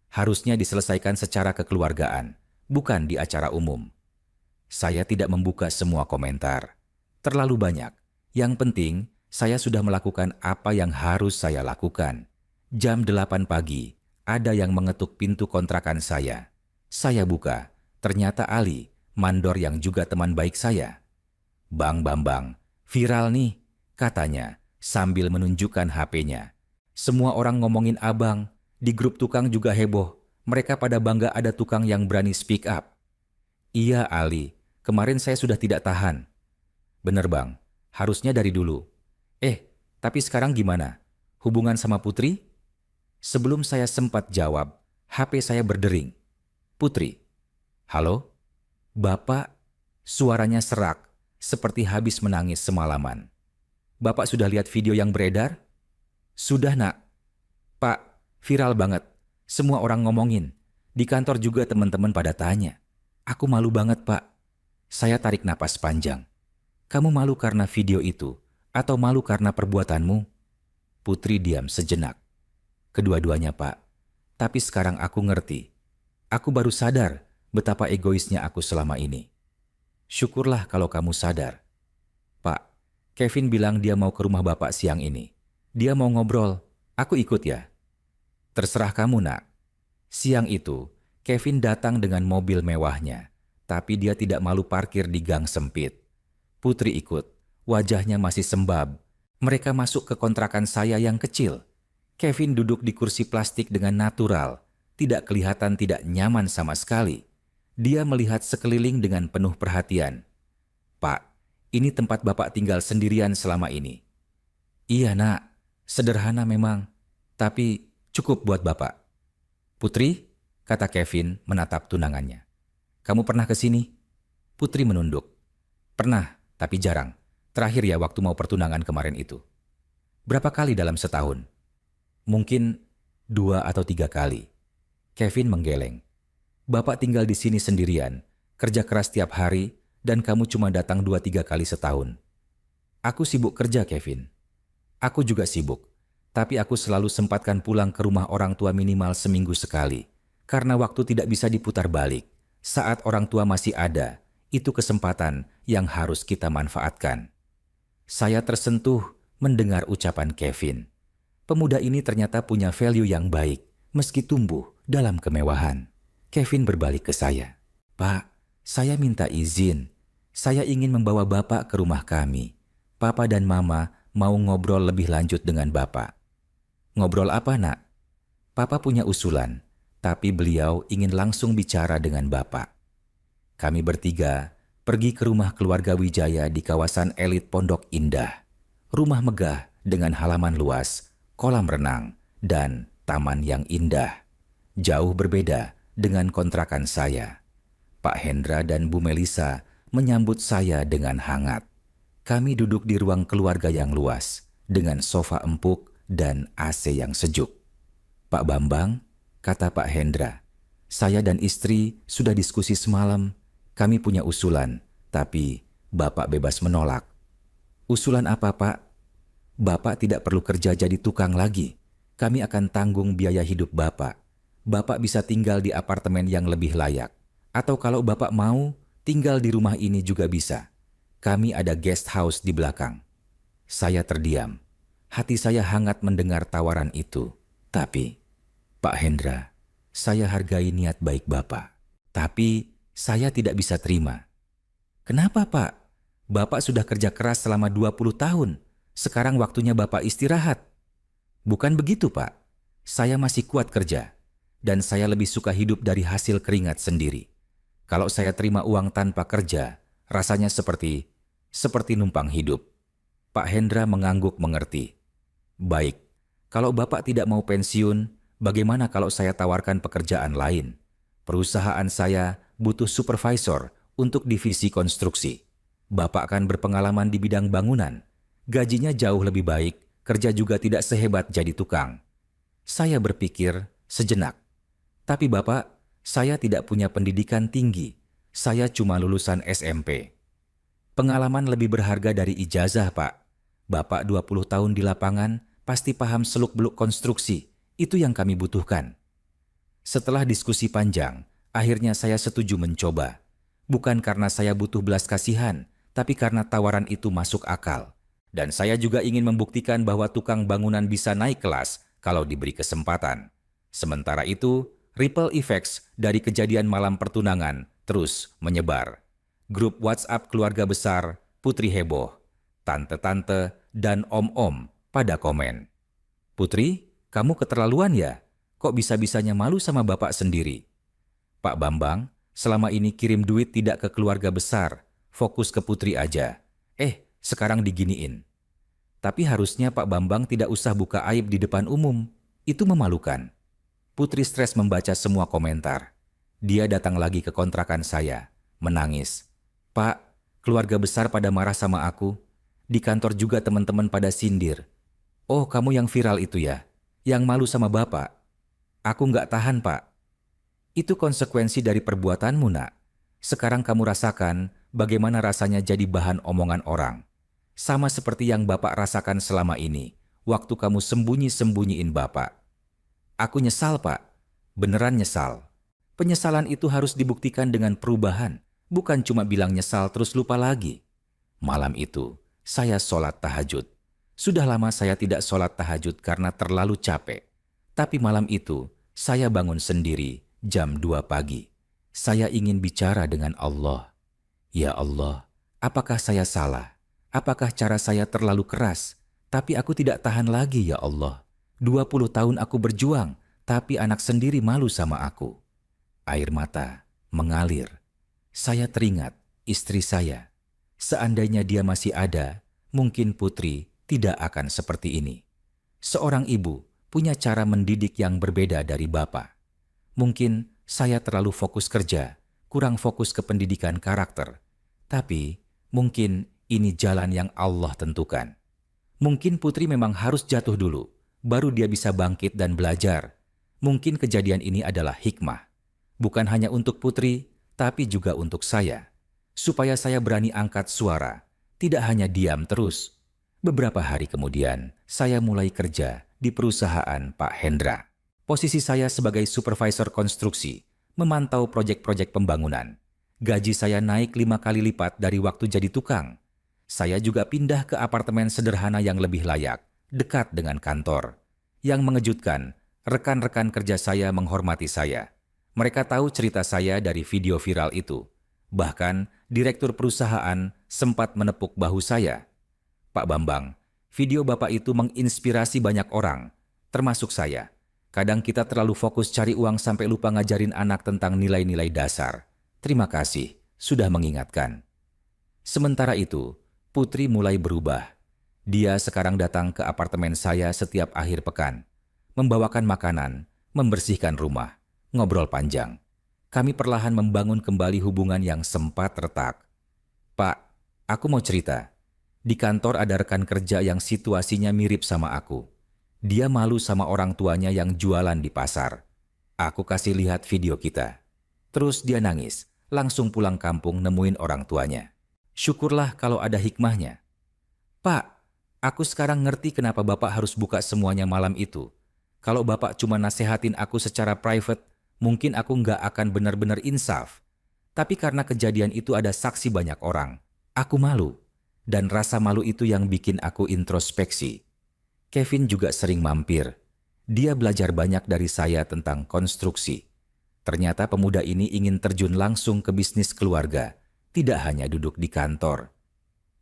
Speaker 1: Harusnya diselesaikan secara kekeluargaan, bukan di acara umum. Saya tidak membuka semua komentar. Terlalu banyak. Yang penting, saya sudah melakukan apa yang harus saya lakukan. Jam 8 pagi, ada yang mengetuk pintu kontrakan saya. Saya buka, ternyata Ali, mandor yang juga teman baik saya. "Bang Bambang, viral nih," katanya sambil menunjukkan HP-nya. "Semua orang ngomongin abang. Di grup tukang juga heboh. Mereka pada bangga ada tukang yang berani speak up." "Iya Ali, kemarin saya sudah tidak tahan." "Bener bang, harusnya dari dulu." Tapi sekarang gimana? Hubungan sama Putri?" Sebelum saya sempat jawab, HP saya berdering. "Putri." "Halo?" "Bapak?" Suaranya serak, seperti habis menangis semalaman. "Bapak sudah lihat video yang beredar?" "Sudah nak." "Pak, viral banget. Semua orang ngomongin. Di kantor juga teman-teman pada tanya. Aku malu banget, Pak." Saya tarik napas panjang. "Kamu malu karena video itu? Atau malu karena perbuatanmu?" Putri diam sejenak. "Kedua-duanya, Pak. Tapi sekarang aku ngerti. Aku baru sadar betapa egoisnya aku selama ini." "Syukurlah kalau kamu sadar." "Pak, Kevin bilang dia mau ke rumah Bapak siang ini. Dia mau ngobrol. Aku ikut ya?" "Terserah kamu, nak." Siang itu, Kevin datang dengan mobil mewahnya, tapi dia tidak malu parkir di gang sempit. Putri ikut, wajahnya masih sembab. Mereka masuk ke kontrakan saya yang kecil. Kevin duduk di kursi plastik dengan natural, tidak kelihatan tidak nyaman sama sekali. Dia melihat sekeliling dengan penuh perhatian. "Pak, ini tempat Bapak tinggal sendirian selama ini." "Iya nak, sederhana memang, tapi cukup buat Bapak." "Putri," kata Kevin menatap tunangannya. "Kamu pernah ke sini?" Putri menunduk. "Pernah, tapi jarang. Terakhir ya waktu mau pertunangan kemarin itu." "Berapa kali dalam setahun?" "Mungkin 2 atau 3 kali." Kevin menggeleng. "Bapak tinggal di sini sendirian, kerja keras tiap hari, dan kamu cuma datang 2-3 kali setahun." "Aku sibuk kerja, Kevin." "Aku juga sibuk. Tapi aku selalu sempatkan pulang ke rumah orang tua minimal seminggu sekali. Karena waktu tidak bisa diputar balik. Saat orang tua masih ada, itu kesempatan yang harus kita manfaatkan." Saya tersentuh mendengar ucapan Kevin. Pemuda ini ternyata punya value yang baik, meski tumbuh dalam kemewahan. Kevin berbalik ke saya. "Pak, saya minta izin. Saya ingin membawa Bapak ke rumah kami. Papa dan Mama mau ngobrol lebih lanjut dengan Bapak." "Ngobrol apa, nak?" "Papa punya usulan, tapi beliau ingin langsung bicara dengan Bapak." Kami bertiga pergi ke rumah keluarga Wijaya di kawasan elit Pondok Indah. Rumah megah dengan halaman luas, kolam renang, dan taman yang indah. Jauh berbeda dengan kontrakan saya. Pak Hendra dan Bu Melisa menyambut saya dengan hangat. Kami duduk di ruang keluarga yang luas, dengan sofa empuk dan AC yang sejuk. "Pak Bambang," kata Pak Hendra, "saya dan istri sudah diskusi semalam. Kami punya usulan, tapi Bapak bebas menolak." "Usulan apa, Pak?" "Bapak tidak perlu kerja jadi tukang lagi. Kami akan tanggung biaya hidup Bapak. Bapak bisa tinggal di apartemen yang lebih layak. Atau kalau Bapak mau, tinggal di rumah ini juga bisa. Kami ada guest house di belakang." Saya terdiam. Hati saya hangat mendengar tawaran itu. Tapi, "Pak Hendra, saya hargai niat baik Bapak. Tapi, saya tidak bisa terima." "Kenapa, Pak? Bapak sudah kerja keras selama 20 tahun. Sekarang waktunya Bapak istirahat." "Bukan begitu, Pak. Saya masih kuat kerja. Dan saya lebih suka hidup dari hasil keringat sendiri. Kalau saya terima uang tanpa kerja, rasanya seperti numpang hidup." Pak Hendra mengangguk mengerti. "Baik, kalau Bapak tidak mau pensiun, bagaimana kalau saya tawarkan pekerjaan lain? Perusahaan saya butuh supervisor untuk divisi konstruksi. Bapak kan berpengalaman di bidang bangunan. Gajinya jauh lebih baik, kerja juga tidak sehebat jadi tukang. Saya berpikir sejenak. Tapi Bapak, saya tidak punya pendidikan tinggi. Saya cuma lulusan SMP. Pengalaman lebih berharga dari ijazah, Pak. Bapak 20 tahun di lapangan, pasti paham seluk-beluk konstruksi. Itu yang kami butuhkan. Setelah diskusi panjang, akhirnya saya setuju mencoba. Bukan karena saya butuh belas kasihan, tapi karena tawaran itu masuk akal. Dan saya juga ingin membuktikan bahwa tukang bangunan bisa naik kelas kalau diberi kesempatan. Sementara itu, ripple effects dari kejadian malam pertunangan terus menyebar. Grup WhatsApp keluarga besar, Putri heboh. Tante-tante dan om-om pada komen. "Putri, kamu keterlaluan ya? Kok bisa-bisanya malu sama bapak sendiri?" "Pak Bambang, selama ini kirim duit tidak ke keluarga besar, fokus ke Putri aja. Sekarang diginiin." "Tapi harusnya Pak Bambang tidak usah buka aib di depan umum. Itu memalukan." Putri stres membaca semua komentar. Dia datang lagi ke kontrakan saya, menangis. "Pak, keluarga besar pada marah sama aku. Di kantor juga teman-teman pada sindir. Oh, kamu yang viral itu ya? Yang malu sama bapak?" "Aku nggak tahan, Pak." "Itu konsekuensi dari perbuatanmu, Nak. Sekarang kamu rasakan bagaimana rasanya jadi bahan omongan orang. Sama seperti yang bapak rasakan selama ini, waktu kamu sembunyi-sembunyiin bapak." "Aku nyesal, Pak. Beneran nyesal. Penyesalan itu harus dibuktikan dengan perubahan, bukan cuma bilang nyesal terus lupa lagi." Malam itu, saya sholat tahajud. Sudah lama saya tidak sholat tahajud karena terlalu capek. Tapi malam itu, saya bangun sendiri jam 2 pagi. Saya ingin bicara dengan Allah. "Ya Allah, apakah saya salah? Apakah cara saya terlalu keras? Tapi aku tidak tahan lagi ya Allah. 20 tahun aku berjuang, tapi anak sendiri malu sama aku." Air mata mengalir. Saya teringat istri saya. Seandainya dia masih ada, mungkin Putri tidak akan seperti ini. Seorang ibu punya cara mendidik yang berbeda dari bapak. Mungkin saya terlalu fokus kerja, kurang fokus ke pendidikan karakter. Tapi mungkin ini jalan yang Allah tentukan. Mungkin Putri memang harus jatuh dulu, baru dia bisa bangkit dan belajar. Mungkin kejadian ini adalah hikmah. Bukan hanya untuk Putri, tapi juga untuk saya. Supaya saya berani angkat suara, tidak hanya diam terus. Beberapa hari kemudian, saya mulai kerja di perusahaan Pak Hendra. Posisi saya sebagai supervisor konstruksi, memantau proyek-proyek pembangunan. Gaji saya naik 5 kali lipat dari waktu jadi tukang. Saya juga pindah ke apartemen sederhana yang lebih layak, dekat dengan kantor. Yang mengejutkan, rekan-rekan kerja saya menghormati saya. Mereka tahu cerita saya dari video viral itu. Bahkan, direktur perusahaan sempat menepuk bahu saya. "Pak Bambang, video Bapak itu menginspirasi banyak orang, termasuk saya. Kadang kita terlalu fokus cari uang sampai lupa ngajarin anak tentang nilai-nilai dasar. Terima kasih, sudah mengingatkan." Sementara itu, Putri mulai berubah. Dia sekarang datang ke apartemen saya setiap akhir pekan, membawakan makanan, membersihkan rumah, ngobrol panjang. Kami perlahan membangun kembali hubungan yang sempat retak. "Pak, aku mau cerita. Di kantor ada rekan kerja yang situasinya mirip sama aku. Dia malu sama orang tuanya yang jualan di pasar. Aku kasih lihat video kita. Terus dia nangis, langsung pulang kampung nemuin orang tuanya. Syukurlah kalau ada hikmahnya. Pak, aku sekarang ngerti kenapa Bapak harus buka semuanya malam itu. Kalau Bapak cuma nasehatin aku secara private, mungkin aku nggak akan benar-benar insaf. Tapi karena kejadian itu ada saksi banyak orang, aku malu. Dan rasa malu itu yang bikin aku introspeksi." Kevin juga sering mampir. Dia belajar banyak dari saya tentang konstruksi. Ternyata pemuda ini ingin terjun langsung ke bisnis keluarga, tidak hanya duduk di kantor.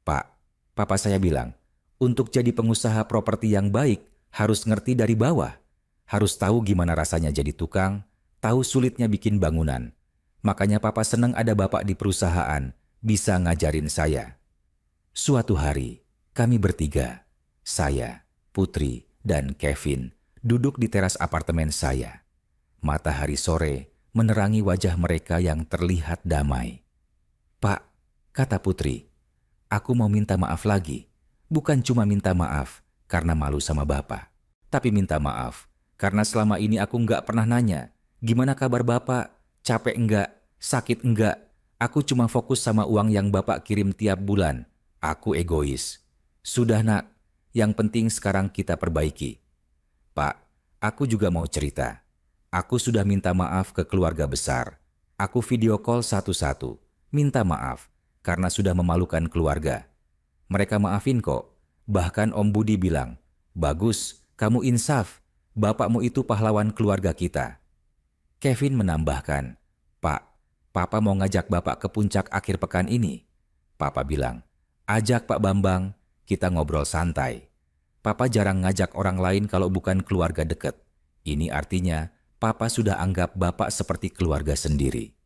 Speaker 1: "Pak, papa saya bilang, untuk jadi pengusaha properti yang baik, harus ngerti dari bawah. Harus tahu gimana rasanya jadi tukang, tahu sulitnya bikin bangunan. Makanya papa senang ada bapak di perusahaan, bisa ngajarin saya." Suatu hari, kami bertiga, saya, Putri, dan Kevin, duduk di teras apartemen saya. Matahari sore menerangi wajah mereka yang terlihat damai. "Pak," kata Putri, "aku mau minta maaf lagi. Bukan cuma minta maaf karena malu sama Bapak, tapi minta maaf karena selama ini aku nggak pernah nanya, gimana kabar Bapak, capek enggak, sakit enggak. Aku cuma fokus sama uang yang Bapak kirim tiap bulan. Aku egois. Sudah nak, yang penting sekarang kita perbaiki." "Pak, aku juga mau cerita. Aku sudah minta maaf ke keluarga besar. Aku video call satu-satu. Minta maaf karena sudah memalukan keluarga. Mereka maafin kok. Bahkan Om Budi bilang, 'Bagus, kamu insaf. Bapakmu itu pahlawan keluarga kita.'" Kevin menambahkan, "Pak, Papa mau ngajak Bapak ke puncak akhir pekan ini." Papa bilang, "Ajak Pak Bambang, kita ngobrol santai. Papa jarang ngajak orang lain kalau bukan keluarga dekat. Ini artinya Papa sudah anggap Bapak seperti keluarga sendiri."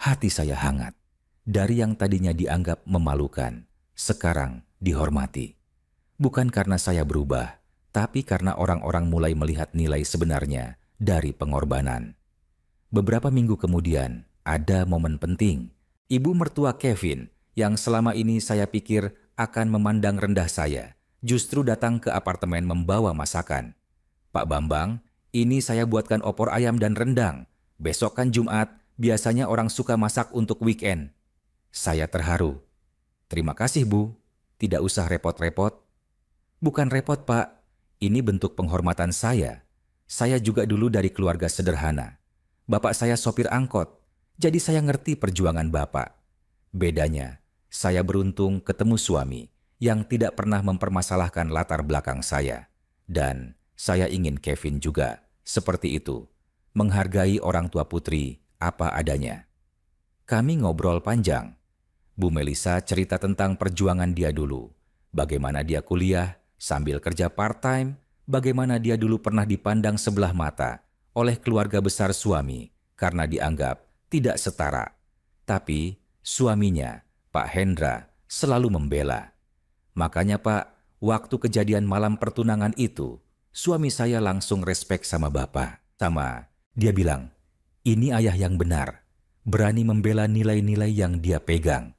Speaker 1: Hati saya hangat. Dari yang tadinya dianggap memalukan, sekarang dihormati. Bukan karena saya berubah, tapi karena orang-orang mulai melihat nilai sebenarnya dari pengorbanan. Beberapa minggu kemudian, ada momen penting. Ibu mertua Kevin, yang selama ini saya pikir akan memandang rendah saya, justru datang ke apartemen membawa masakan. "Pak Bambang, ini saya buatkan opor ayam dan rendang. Besok kan Jumat, biasanya orang suka masak untuk weekend." Saya terharu. "Terima kasih Bu, tidak usah repot-repot." "Bukan repot Pak, ini bentuk penghormatan saya. Saya juga dulu dari keluarga sederhana. Bapak saya sopir angkot, jadi saya ngerti perjuangan Bapak. Bedanya, saya beruntung ketemu suami yang tidak pernah mempermasalahkan latar belakang saya. Dan saya ingin Kevin juga seperti itu, menghargai orang tua Putri apa adanya." Kami ngobrol panjang. Bu Melisa cerita tentang perjuangan dia dulu, bagaimana dia kuliah sambil kerja part-time, bagaimana dia dulu pernah dipandang sebelah mata oleh keluarga besar suami karena dianggap tidak setara. Tapi suaminya, Pak Hendra, selalu membela. "Makanya Pak, waktu kejadian malam pertunangan itu, suami saya langsung respek sama Bapak. Dia bilang, 'Ini ayah yang benar, berani membela nilai-nilai yang dia pegang.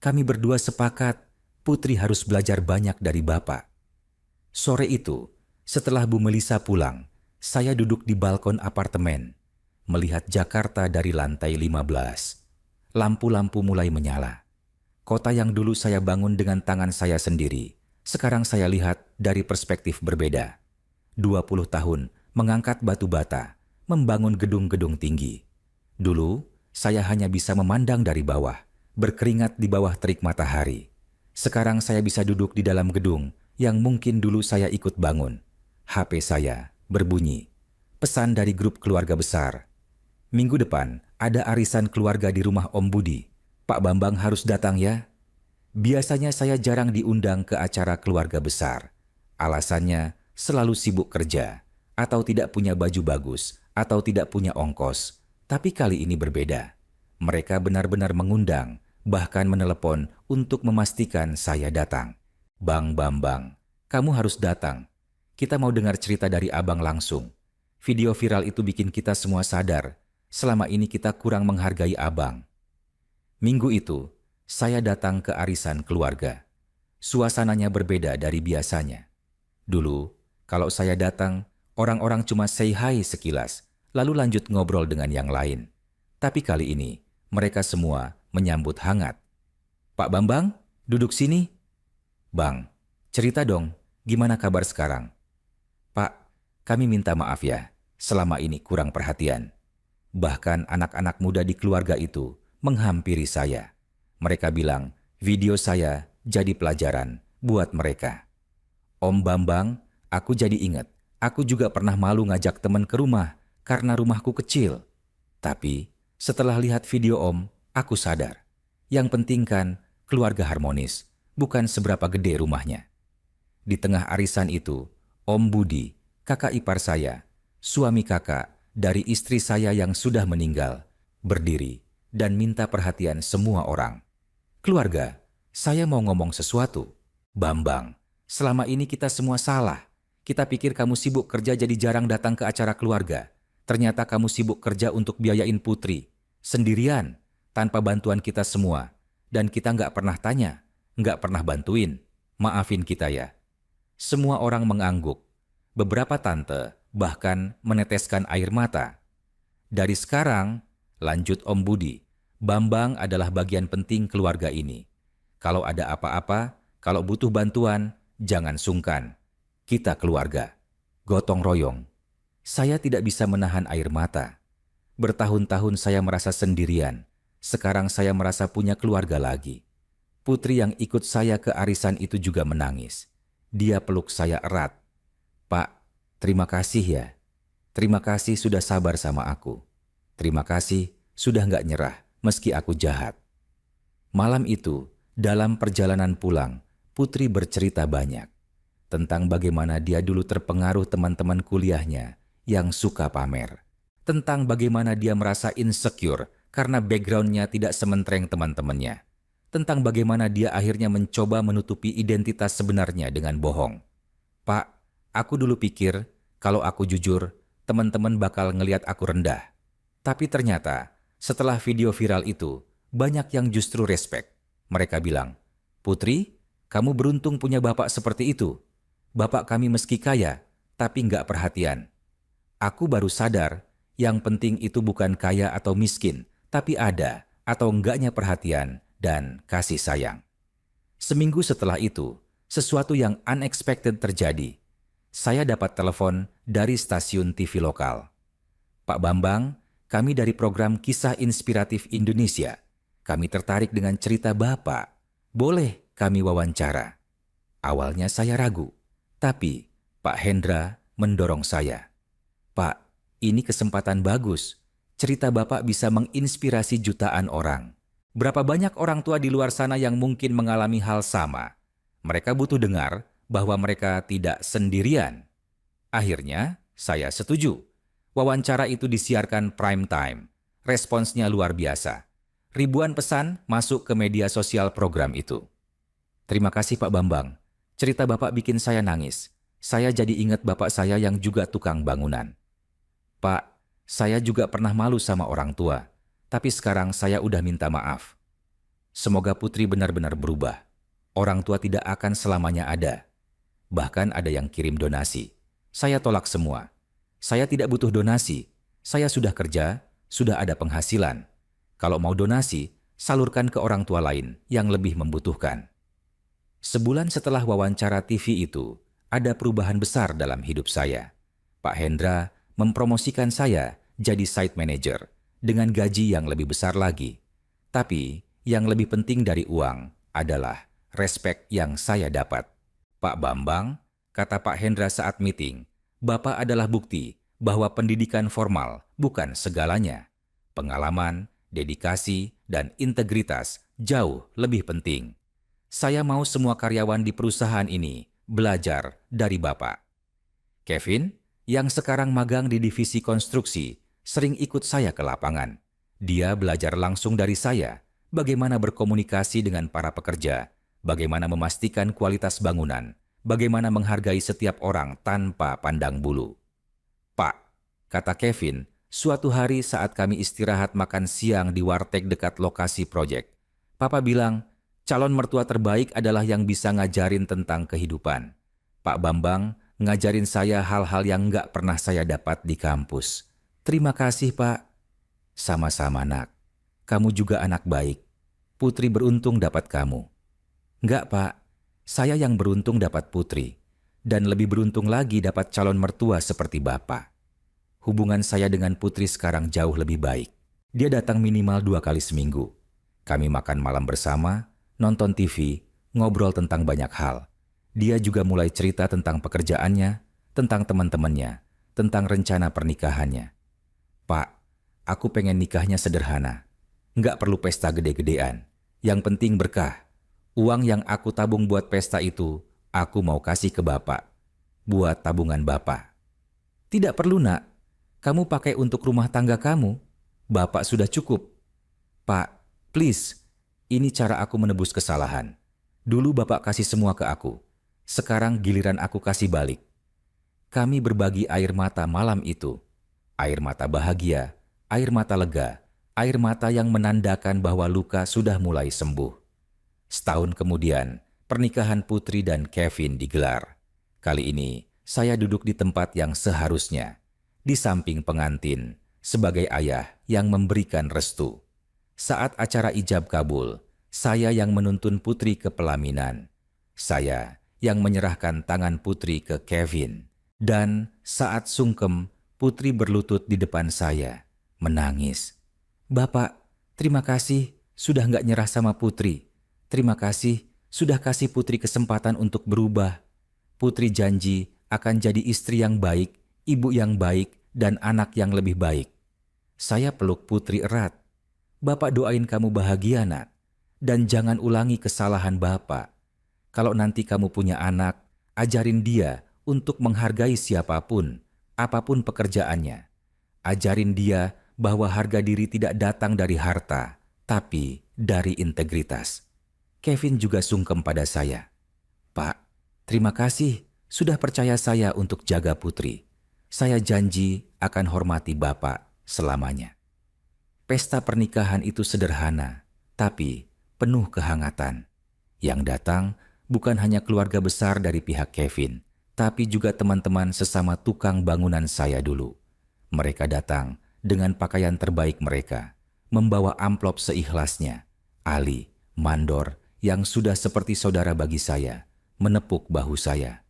Speaker 1: Kami berdua sepakat, Putri harus belajar banyak dari Bapak.'" Sore itu, setelah Bu Melisa pulang, saya duduk di balkon apartemen, melihat Jakarta dari lantai 15. Lampu-lampu mulai menyala. Kota yang dulu saya bangun dengan tangan saya sendiri, sekarang saya lihat dari perspektif berbeda. 20 tahun mengangkat batu bata, membangun gedung-gedung tinggi. Dulu, saya hanya bisa memandang dari bawah, berkeringat di bawah terik matahari. Sekarang saya bisa duduk di dalam gedung yang mungkin dulu saya ikut bangun. HP saya berbunyi. Pesan dari grup keluarga besar. "Minggu depan ada arisan keluarga di rumah Om Budi. Pak Bambang harus datang ya." Biasanya saya jarang diundang ke acara keluarga besar. Alasannya selalu sibuk kerja, atau tidak punya baju bagus, atau tidak punya ongkos. Tapi kali ini berbeda. Mereka benar-benar mengundang, bahkan menelepon untuk memastikan saya datang. "Bang Bambang, kamu harus datang. Kita mau dengar cerita dari Abang langsung. Video viral itu bikin kita semua sadar, selama ini kita kurang menghargai Abang." Minggu itu, saya datang ke arisan keluarga. Suasananya berbeda dari biasanya. Dulu, kalau saya datang, orang-orang cuma say hi sekilas, lalu lanjut ngobrol dengan yang lain. Tapi kali ini, mereka semua menyambut hangat. "Pak Bambang, duduk sini." "Bang, cerita dong, gimana kabar sekarang?" "Pak, kami minta maaf ya, selama ini kurang perhatian." Bahkan anak-anak muda di keluarga itu menghampiri saya. Mereka bilang, video saya jadi pelajaran buat mereka. "Om Bambang, aku jadi ingat, aku juga pernah malu ngajak teman ke rumah karena rumahku kecil. Tapi setelah lihat video Om, aku sadar. Yang penting kan keluarga harmonis, bukan seberapa gede rumahnya." Di tengah arisan itu, Om Budi, kakak ipar saya, suami kakak dari istri saya yang sudah meninggal, berdiri dan minta perhatian semua orang. "Keluarga, saya mau ngomong sesuatu. Bambang, selama ini kita semua salah. Kita pikir kamu sibuk kerja jadi jarang datang ke acara keluarga. Ternyata kamu sibuk kerja untuk biayain Putri. Sendirian, tanpa bantuan kita semua. Dan kita nggak pernah tanya, nggak pernah bantuin. Maafin kita ya. Semua orang mengangguk. Beberapa tante bahkan meneteskan air mata. Dari sekarang, lanjut Om Budi, Bambang adalah bagian penting keluarga ini. Kalau ada apa-apa, kalau butuh bantuan, jangan sungkan. Kita keluarga. Gotong royong. Saya tidak bisa menahan air mata. Bertahun-tahun saya merasa sendirian. Sekarang saya merasa punya keluarga lagi. Putri yang ikut saya ke arisan itu juga menangis. Dia peluk saya erat. Pak, terima kasih ya. Terima kasih sudah sabar sama aku. Terima kasih sudah nggak nyerah meski aku jahat. Malam itu, dalam perjalanan pulang, Putri bercerita banyak tentang bagaimana dia dulu terpengaruh teman-teman kuliahnya yang suka pamer. Tentang bagaimana dia merasa insecure karena backgroundnya tidak sementereng teman-temannya. Tentang bagaimana dia akhirnya mencoba menutupi identitas sebenarnya dengan bohong. Pak, aku dulu pikir kalau aku jujur, teman-teman bakal ngelihat aku rendah. Tapi ternyata setelah video viral itu, banyak yang justru respect. Mereka bilang, Putri, kamu beruntung punya bapak seperti itu. Bapak kami meski kaya, tapi nggak perhatian. Aku baru sadar, yang penting itu bukan kaya atau miskin, tapi ada atau enggaknya perhatian dan kasih sayang. Seminggu setelah itu, sesuatu yang unexpected terjadi. Saya dapat telepon dari stasiun TV lokal. Pak Bambang, kami dari program Kisah Inspiratif Indonesia. Kami tertarik dengan cerita Bapak. Boleh kami wawancara? Awalnya saya ragu. Tapi Pak Hendra mendorong saya. Pak, ini kesempatan bagus. Cerita Bapak bisa menginspirasi jutaan orang. Berapa banyak orang tua di luar sana yang mungkin mengalami hal sama. Mereka butuh dengar bahwa mereka tidak sendirian. Akhirnya, saya setuju. Wawancara itu disiarkan prime time. Responsnya luar biasa. Ribuan pesan masuk ke media sosial program itu. Terima kasih Pak Bambang. Cerita Bapak bikin saya nangis. Saya jadi ingat bapak saya yang juga tukang bangunan. Pak, saya juga pernah malu sama orang tua. Tapi sekarang saya udah minta maaf. Semoga Putri benar-benar berubah. Orang tua tidak akan selamanya ada. Bahkan ada yang kirim donasi. Saya tolak semua. Saya tidak butuh donasi. Saya sudah kerja, sudah ada penghasilan. Kalau mau donasi, salurkan ke orang tua lain yang lebih membutuhkan. Sebulan setelah wawancara TV itu, ada perubahan besar dalam hidup saya. Pak Hendra mempromosikan saya jadi site manager dengan gaji yang lebih besar lagi. Tapi yang lebih penting dari uang adalah respek yang saya dapat. Pak Bambang, kata Pak Hendra saat meeting, Bapak adalah bukti bahwa pendidikan formal bukan segalanya. Pengalaman, dedikasi, dan integritas jauh lebih penting. Saya mau semua karyawan di perusahaan ini belajar dari Bapak. Kevin, yang sekarang magang di divisi konstruksi, sering ikut saya ke lapangan. Dia belajar langsung dari saya, bagaimana berkomunikasi dengan para pekerja, bagaimana memastikan kualitas bangunan, bagaimana menghargai setiap orang tanpa pandang bulu. Pak, kata Kevin, suatu hari saat kami istirahat makan siang di warteg dekat lokasi proyek, Papa bilang, calon mertua terbaik adalah yang bisa ngajarin tentang kehidupan. Pak Bambang ngajarin saya hal-hal yang nggak pernah saya dapat di kampus. Terima kasih, Pak. Sama-sama, Nak. Kamu juga anak baik. Putri beruntung dapat kamu. Nggak, Pak. Saya yang beruntung dapat Putri. Dan lebih beruntung lagi dapat calon mertua seperti Bapak. Hubungan saya dengan Putri sekarang jauh lebih baik. Dia datang minimal 2 kali seminggu. Kami makan malam bersama, nonton TV, ngobrol tentang banyak hal. Dia juga mulai cerita tentang pekerjaannya, tentang teman-temannya, tentang rencana pernikahannya. Pak, aku pengen nikahnya sederhana. Nggak perlu pesta gede-gedean. Yang penting berkah. Uang yang aku tabung buat pesta itu, aku mau kasih ke Bapak. Buat tabungan Bapak. Tidak perlu, Nak. Kamu pakai untuk rumah tangga kamu. Bapak sudah cukup. Pak, please. Ini cara aku menebus kesalahan. Dulu Bapak kasih semua ke aku. Sekarang giliran aku kasih balik. Kami berbagi air mata malam itu. Air mata bahagia, air mata lega, air mata yang menandakan bahwa luka sudah mulai sembuh. Setahun kemudian, pernikahan Putri dan Kevin digelar. Kali ini, saya duduk di tempat yang seharusnya, di samping pengantin, sebagai ayah yang memberikan restu. Saat acara ijab kabul, saya yang menuntun Putri ke pelaminan. Saya yang menyerahkan tangan Putri ke Kevin. Dan saat sungkem, Putri berlutut di depan saya, menangis. "Bapak, terima kasih sudah nggak nyerah sama Putri. Terima kasih sudah kasih Putri kesempatan untuk berubah. Putri janji akan jadi istri yang baik, ibu yang baik, dan anak yang lebih baik." Saya peluk Putri erat. "Bapak doain kamu bahagia, Nak. Dan jangan ulangi kesalahan Bapak. Kalau nanti kamu punya anak, ajarin dia untuk menghargai siapapun, apapun pekerjaannya. Ajarin dia bahwa harga diri tidak datang dari harta, tapi dari integritas." Kevin juga sungkem pada saya. "Pak, terima kasih sudah percaya saya untuk jaga Putri. Saya janji akan hormati Bapak selamanya." Pesta pernikahan itu sederhana, tapi penuh kehangatan. Yang datang bukan hanya keluarga besar dari pihak Kevin, tapi juga teman-teman sesama tukang bangunan saya dulu. Mereka datang dengan pakaian terbaik mereka, membawa amplop seikhlasnya. Ali, mandor, yang sudah seperti saudara bagi saya, menepuk bahu saya.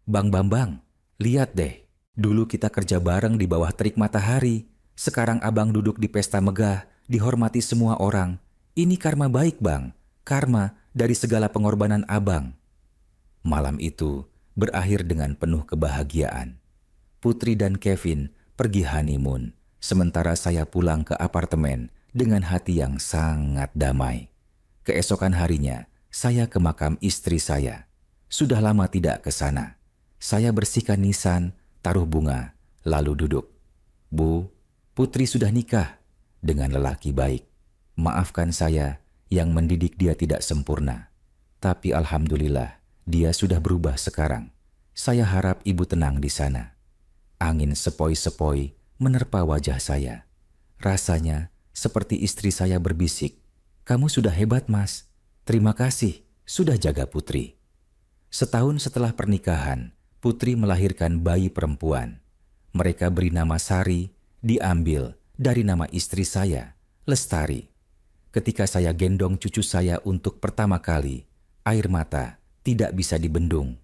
Speaker 1: "Bang Bambang, lihat deh, dulu kita kerja bareng di bawah terik matahari. Sekarang abang duduk di pesta megah, dihormati semua orang. Ini karma baik, Bang. Karma dari segala pengorbanan abang." Malam itu berakhir dengan penuh kebahagiaan. Putri dan Kevin pergi honeymoon, sementara saya pulang ke apartemen dengan hati yang sangat damai. Keesokan harinya, saya ke makam istri saya. Sudah lama tidak ke sana. Saya bersihkan nisan, taruh bunga, lalu duduk. "Bu, Putri sudah nikah dengan lelaki baik. Maafkan saya yang mendidik dia tidak sempurna. Tapi alhamdulillah, dia sudah berubah sekarang. Saya harap ibu tenang di sana." Angin sepoi-sepoi menerpa wajah saya. Rasanya seperti istri saya berbisik, "Kamu sudah hebat, Mas. Terima kasih sudah jaga Putri." Setahun setelah pernikahan, Putri melahirkan bayi perempuan. Mereka beri nama Sari, diambil dari nama istri saya, Lestari. Ketika saya gendong cucu saya untuk pertama kali, air mata tidak bisa dibendung.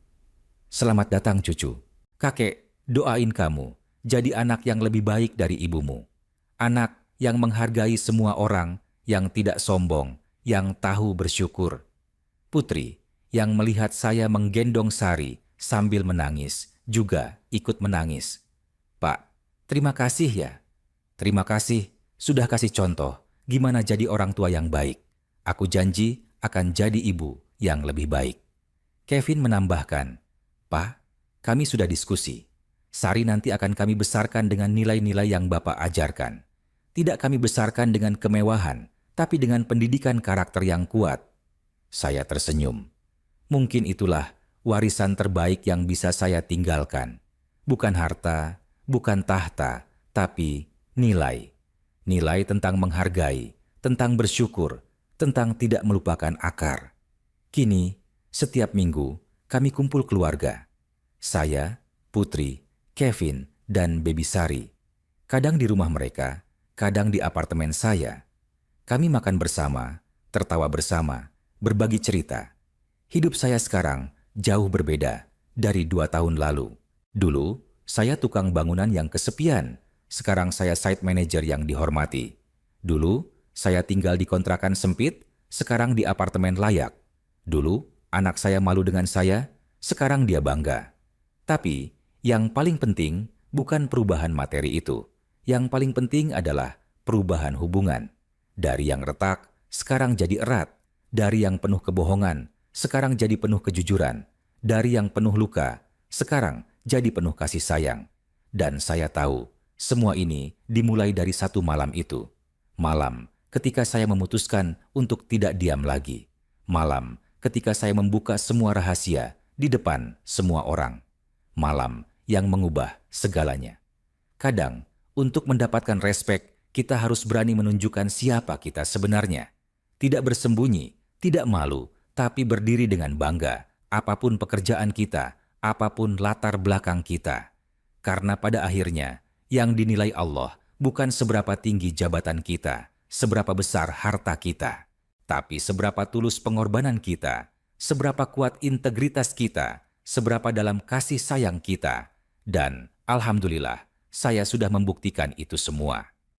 Speaker 1: "Selamat datang, cucu. Kakek doain kamu jadi anak yang lebih baik dari ibumu. Anak yang menghargai semua orang, yang tidak sombong, yang tahu bersyukur." Putri yang melihat saya menggendong Sari sambil menangis juga ikut menangis. "Pak, terima kasih ya. Terima kasih sudah kasih contoh gimana jadi orang tua yang baik. Aku janji akan jadi ibu yang lebih baik." Kevin menambahkan, "Pak, kami sudah diskusi. Sari nanti akan kami besarkan dengan nilai-nilai yang Bapak ajarkan. Tidak kami besarkan dengan kemewahan, tapi dengan pendidikan karakter yang kuat." Saya tersenyum. Mungkin itulah warisan terbaik yang bisa saya tinggalkan. Bukan harta, bukan tahta, tapi nilai. Nilai tentang menghargai, tentang bersyukur, tentang tidak melupakan akar. Kini, setiap minggu, kami kumpul keluarga. Saya, Putri, Kevin, dan Baby Sari. Kadang di rumah mereka, kadang di apartemen saya. Kami makan bersama, tertawa bersama, berbagi cerita. Hidup saya sekarang jauh berbeda dari 2 tahun lalu. Dulu, saya tukang bangunan yang kesepian. Sekarang saya site manager yang dihormati. Dulu, saya tinggal di kontrakan sempit, sekarang di apartemen layak. Dulu, anak saya malu dengan saya, sekarang dia bangga. Tapi, yang paling penting bukan perubahan materi itu. Yang paling penting adalah perubahan hubungan. Dari yang retak, sekarang jadi erat. Dari yang penuh kebohongan, sekarang jadi penuh kejujuran. Dari yang penuh luka, sekarang jadi penuh kasih sayang. Dan saya tahu, semua ini dimulai dari satu malam itu. Malam ketika saya memutuskan untuk tidak diam lagi. Malam ketika saya membuka semua rahasia di depan semua orang. Malam yang mengubah segalanya. Kadang, untuk mendapatkan respek, kita harus berani menunjukkan siapa kita sebenarnya. Tidak bersembunyi, tidak malu, tapi berdiri dengan bangga, apapun pekerjaan kita, apapun latar belakang kita. Karena pada akhirnya, yang dinilai Allah bukan seberapa tinggi jabatan kita, seberapa besar harta kita, tapi seberapa tulus pengorbanan kita, seberapa kuat integritas kita, seberapa dalam kasih sayang kita. Dan Alhamdulillah, saya sudah membuktikan itu semua.